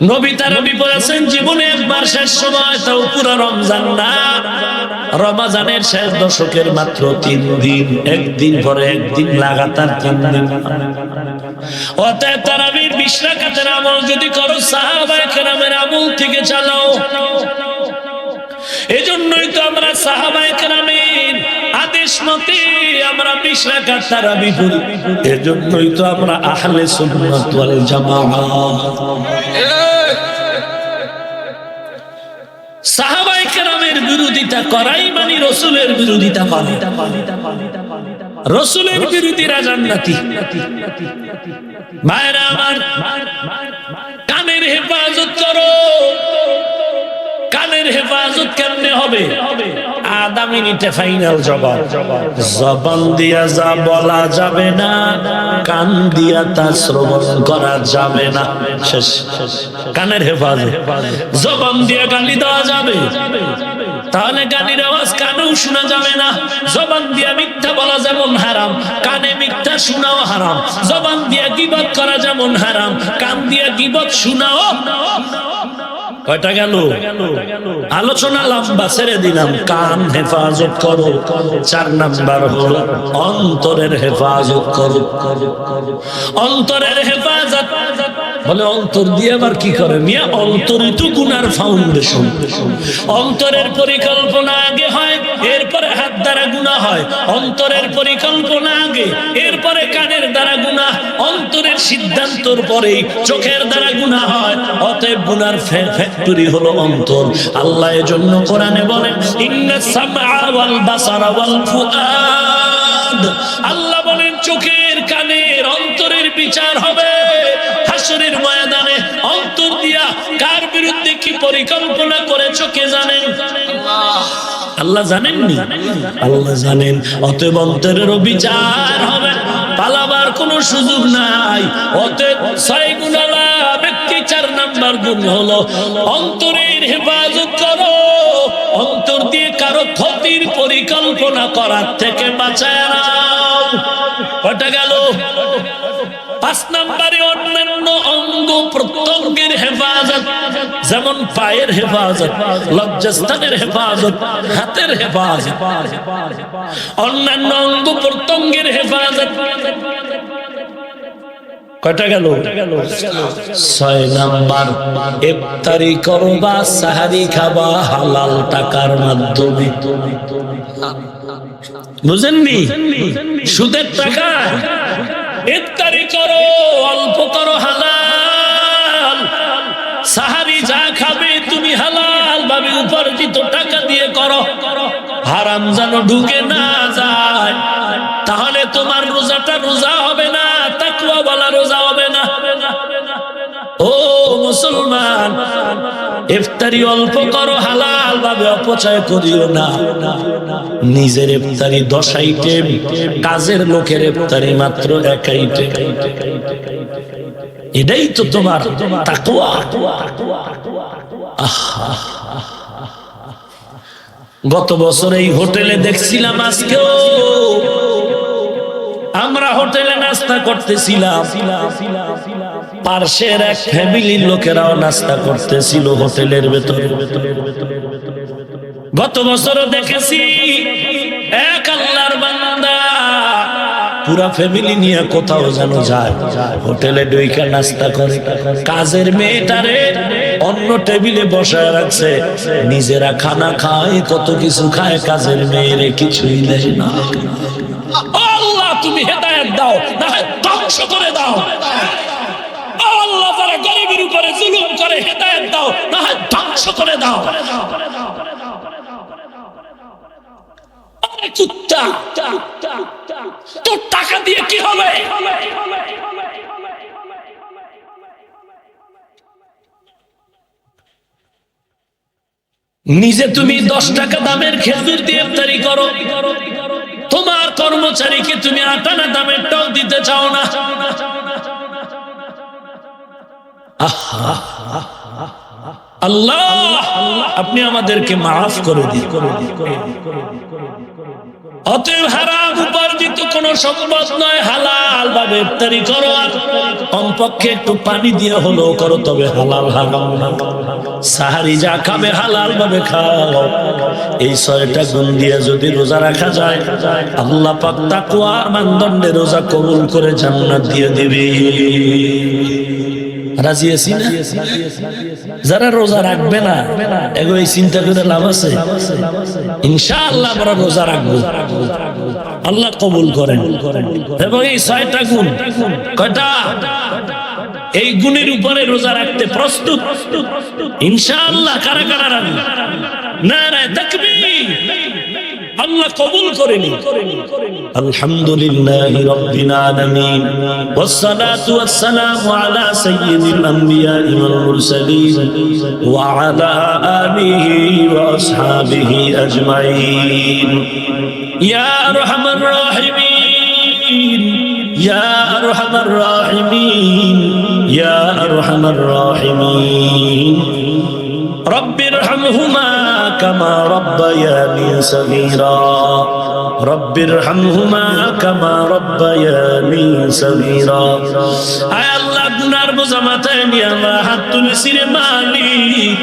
[SPEAKER 1] নবী তারাবি পড়েছেন জীবনে একবার শেষ সময় তাও পুরো রমজান না রমজানের শেষ দশকের মাত্র 3 দিন একদিন পরে একদিন লাগাতার 3 দিন অতএব তারাবির 20 রাকাতের আমল যদি করো সাহাবায়ে কেরামের আমল থেকে চালাও এজন্যই তো আমরা সাহাবায়ে কেরামের আদেশ মতে আমরা 20 রাকাত তারাবি পড়ি এজন্যই তো আমরা আহলে সুন্নাত ওয়াল জামাআত সাহাবায়ে কেরামের বিরোধিতা করাই মানে রাসূলের বিরোধিতা করা রাসূলের বিরোধীরা জান্নাতি ভাইরা আমার কানের হেফাজত করো কানের হেফাজত কেমনে হবে আধা মিনিটে ফাইনাল জবাব জবান দিয়া যা বলা যাবে না কান দিয়া তা শ্রবণ করা যাবে না শেষ কানের হেফাজত জবান দিয়া গালি দেওয়া যাবে তাহলে গালির আওয়াজ কানেও শোনা যাবে না জবান দিয়া মিথ্যা বলা যেমন হারাম কানে মিথ্যা শোনাও হারাম জবান দিয়া গীবত করা যেমন হারাম কান দিয়া গীবত শোনাও কয়টা গেল আলোচনা লম্বা ছেড়ে দিলাম কান হেফাজত করো 4 নাম্বার হলো অন্তরের হেফাজত করো অন্তরের হেফাজত বলে অন্তর দিয়ে আবার কি করে মিয়া অন্তরই তো গুনার ফাউন্ডেশন অন্তরের পরিকল্পনা আগে হয় এরপরে হাত দ্বারা গুনাহ হয় অন্তরের পরিকল্পনা আগে এরপরে কানের দ্বারা গুনাহ অন্তরের সিদ্ধান্তর পরেই চোখের দ্বারা গুনাহ হয় অতএব গুনার ফ্যাক্টরি হলো অন্তর আল্লাহ এজন্য কোরআনে বলেন ইন্নাস সামআ ওয়াল বাসারা ওয়াল ফুআদ আল্লাহ বলেন চোখের কানের অন্তরের বিচার হবে হাসরের ময়দানে অন্তর দিয়া কার বিরুদ্ধে কি পরিকল্পনা করেছো কে জানেন আল্লাহ জানেননি আল্লাহ জানেন অতএব অন্তরের বিচার হবে পালাবার কোনো সুযোগ নাই অতএব 6 গুণালা ব্যক্তি 4 নাম্বার গুণ হলো অন্তরের হেফাজত করো অন্তর দিয়ে কারো ক্ষতির পরিকল্পনা করার থেকে বাঁচায় নাও কয়টা গেল 5 নম্বরে অন্যান্য অঙ্গ প্রত্যঙ্গের হেফাজত যেমন পায়ের হেফাজত লজ্জাস্থানের হেফাজত হাতের হেফাজত অন্যান্য অঙ্গ প্রত্যঙ্গের হেফাজত কয়টা গেল? 6 নাম্বার, ইফতারি করবা, সাহারি খাবা হালাল টাকার মাধ্যমে। বুঝেননি? সুদের টাকা ইফতারি করো, অল্প করো হালাল। সাহারি যা খাবে তুমি হালাল ভাবে উপার্জিত টাকা দিয়ে করো, হারাম যেন ঢুকে না যায়। তাহলে তোমার রোজাটা রোজা হবে না, তাকওয়া ওয়ালা রোজা হবে না। ও মুসলমান, ইফতারি অল্প করো, হালাল ভাবে অপচয় করিও না। নিজের ইফতারি 10 আইটেম, কাজের লোকের ইফতারি মাত্র 1 আইটেম। এটাই তো তোমার তাকওয়া। গত বছর এই হোটেলে দেখছিলাম, আজকেও আমরা হোটেলে নাস্তা করতেছিলাম, পার্শ্বের এক ফ্যামিলির লোকেরাও নাস্তা করতেছিল হোটেলের ভেতরে। গত বছরও দেখেছি এক আল্লাহর বান্দা পুরা ফ্যামিলি নিয়ে কোথাও যেন যায়, হোটেলে ঢুইকা নাস্তা করে। কাজের মেয়েটারে অন্য টেবিলে বসায় রাখছে, নিজেরা খানা খায়, কত কিছু খায়, কাজের মেয়েরে কিছুই দেয় না। আল্লাহ তুমি হেদায়েত দাও, না হয় ধ্বংস করে দাও। আল্লাহ যারা গরিবের উপরে জুলুম করে হেদায়েত দাও, না হয় ধ্বংস করে দাও। আরে কুত্তা, তোর টাকা দিয়ে কি হবে? নিজে তুমি 10 টাকা দামের খেজুর দিয়ে ইফতারি করো, তোমার কর্মচারীকে তুমি 8 আনা দামের টাও দিতে চাও না। আল্লাহ আপনি আমাদেরকে মাফ করে দিন। অতএব হারাম উপার্জিত কোন সম্পদ নয়, হালাল ভাবে ইফতারি করো। কমপক্ষে একটু পানি দিয়ে হলো করো, তবে হালাল হারাম না। সাহারি যা খাবে হালাল ভাবে খাও। এই 6টা গুণ দিয়ে যদি রোজা রাখা যায়, আল্লাহ পাক তাকওয়ার মানদণ্ডে রোজা কবুল করে জান্নাত দিয়ে দিবে। রাজি আছি না? যারা রোজা রাখবে না, এগোই চিন্তা করে লাভ আছে? ইনশাআল্লাহ আমরা রোজা রাখবো, আল্লাহ কবুল করেন। এবং এই 6টা গুণ, কয়টা? এই গুণের উপরে রোজা রাখতে প্রস্তুত ইনশাআল্লাহ? কারা কারা রাখবে? নারায়ে তাকবীর, আল্লাহ কবুল করেন। আলহামদুলিল্লাহি রাব্বিল আলামিন, ওয়াসসালাতু ওয়াসসালামু আলা সাইয়্যিদিল আমবিয়াই ওয়াল মুরসালিন ওয়া আলা আলিহি ওয়া আসহাবিহি আজমাইন। ইয়া আরহামার রাহিমিন, ইয়া আরহামার রাহিমিন, ইয়া আরহামার রাহিমিন। রব্বিরহামহুমা কামা রব্বায়ানি সগীরা, রব্বিরহামহুমা কামা রব্বায়ানি সগীরা। আয় আল্লাহ, গুনার বোঝা মাথায় নিয়ে আমরা হাত তুলেছি রে মালিক,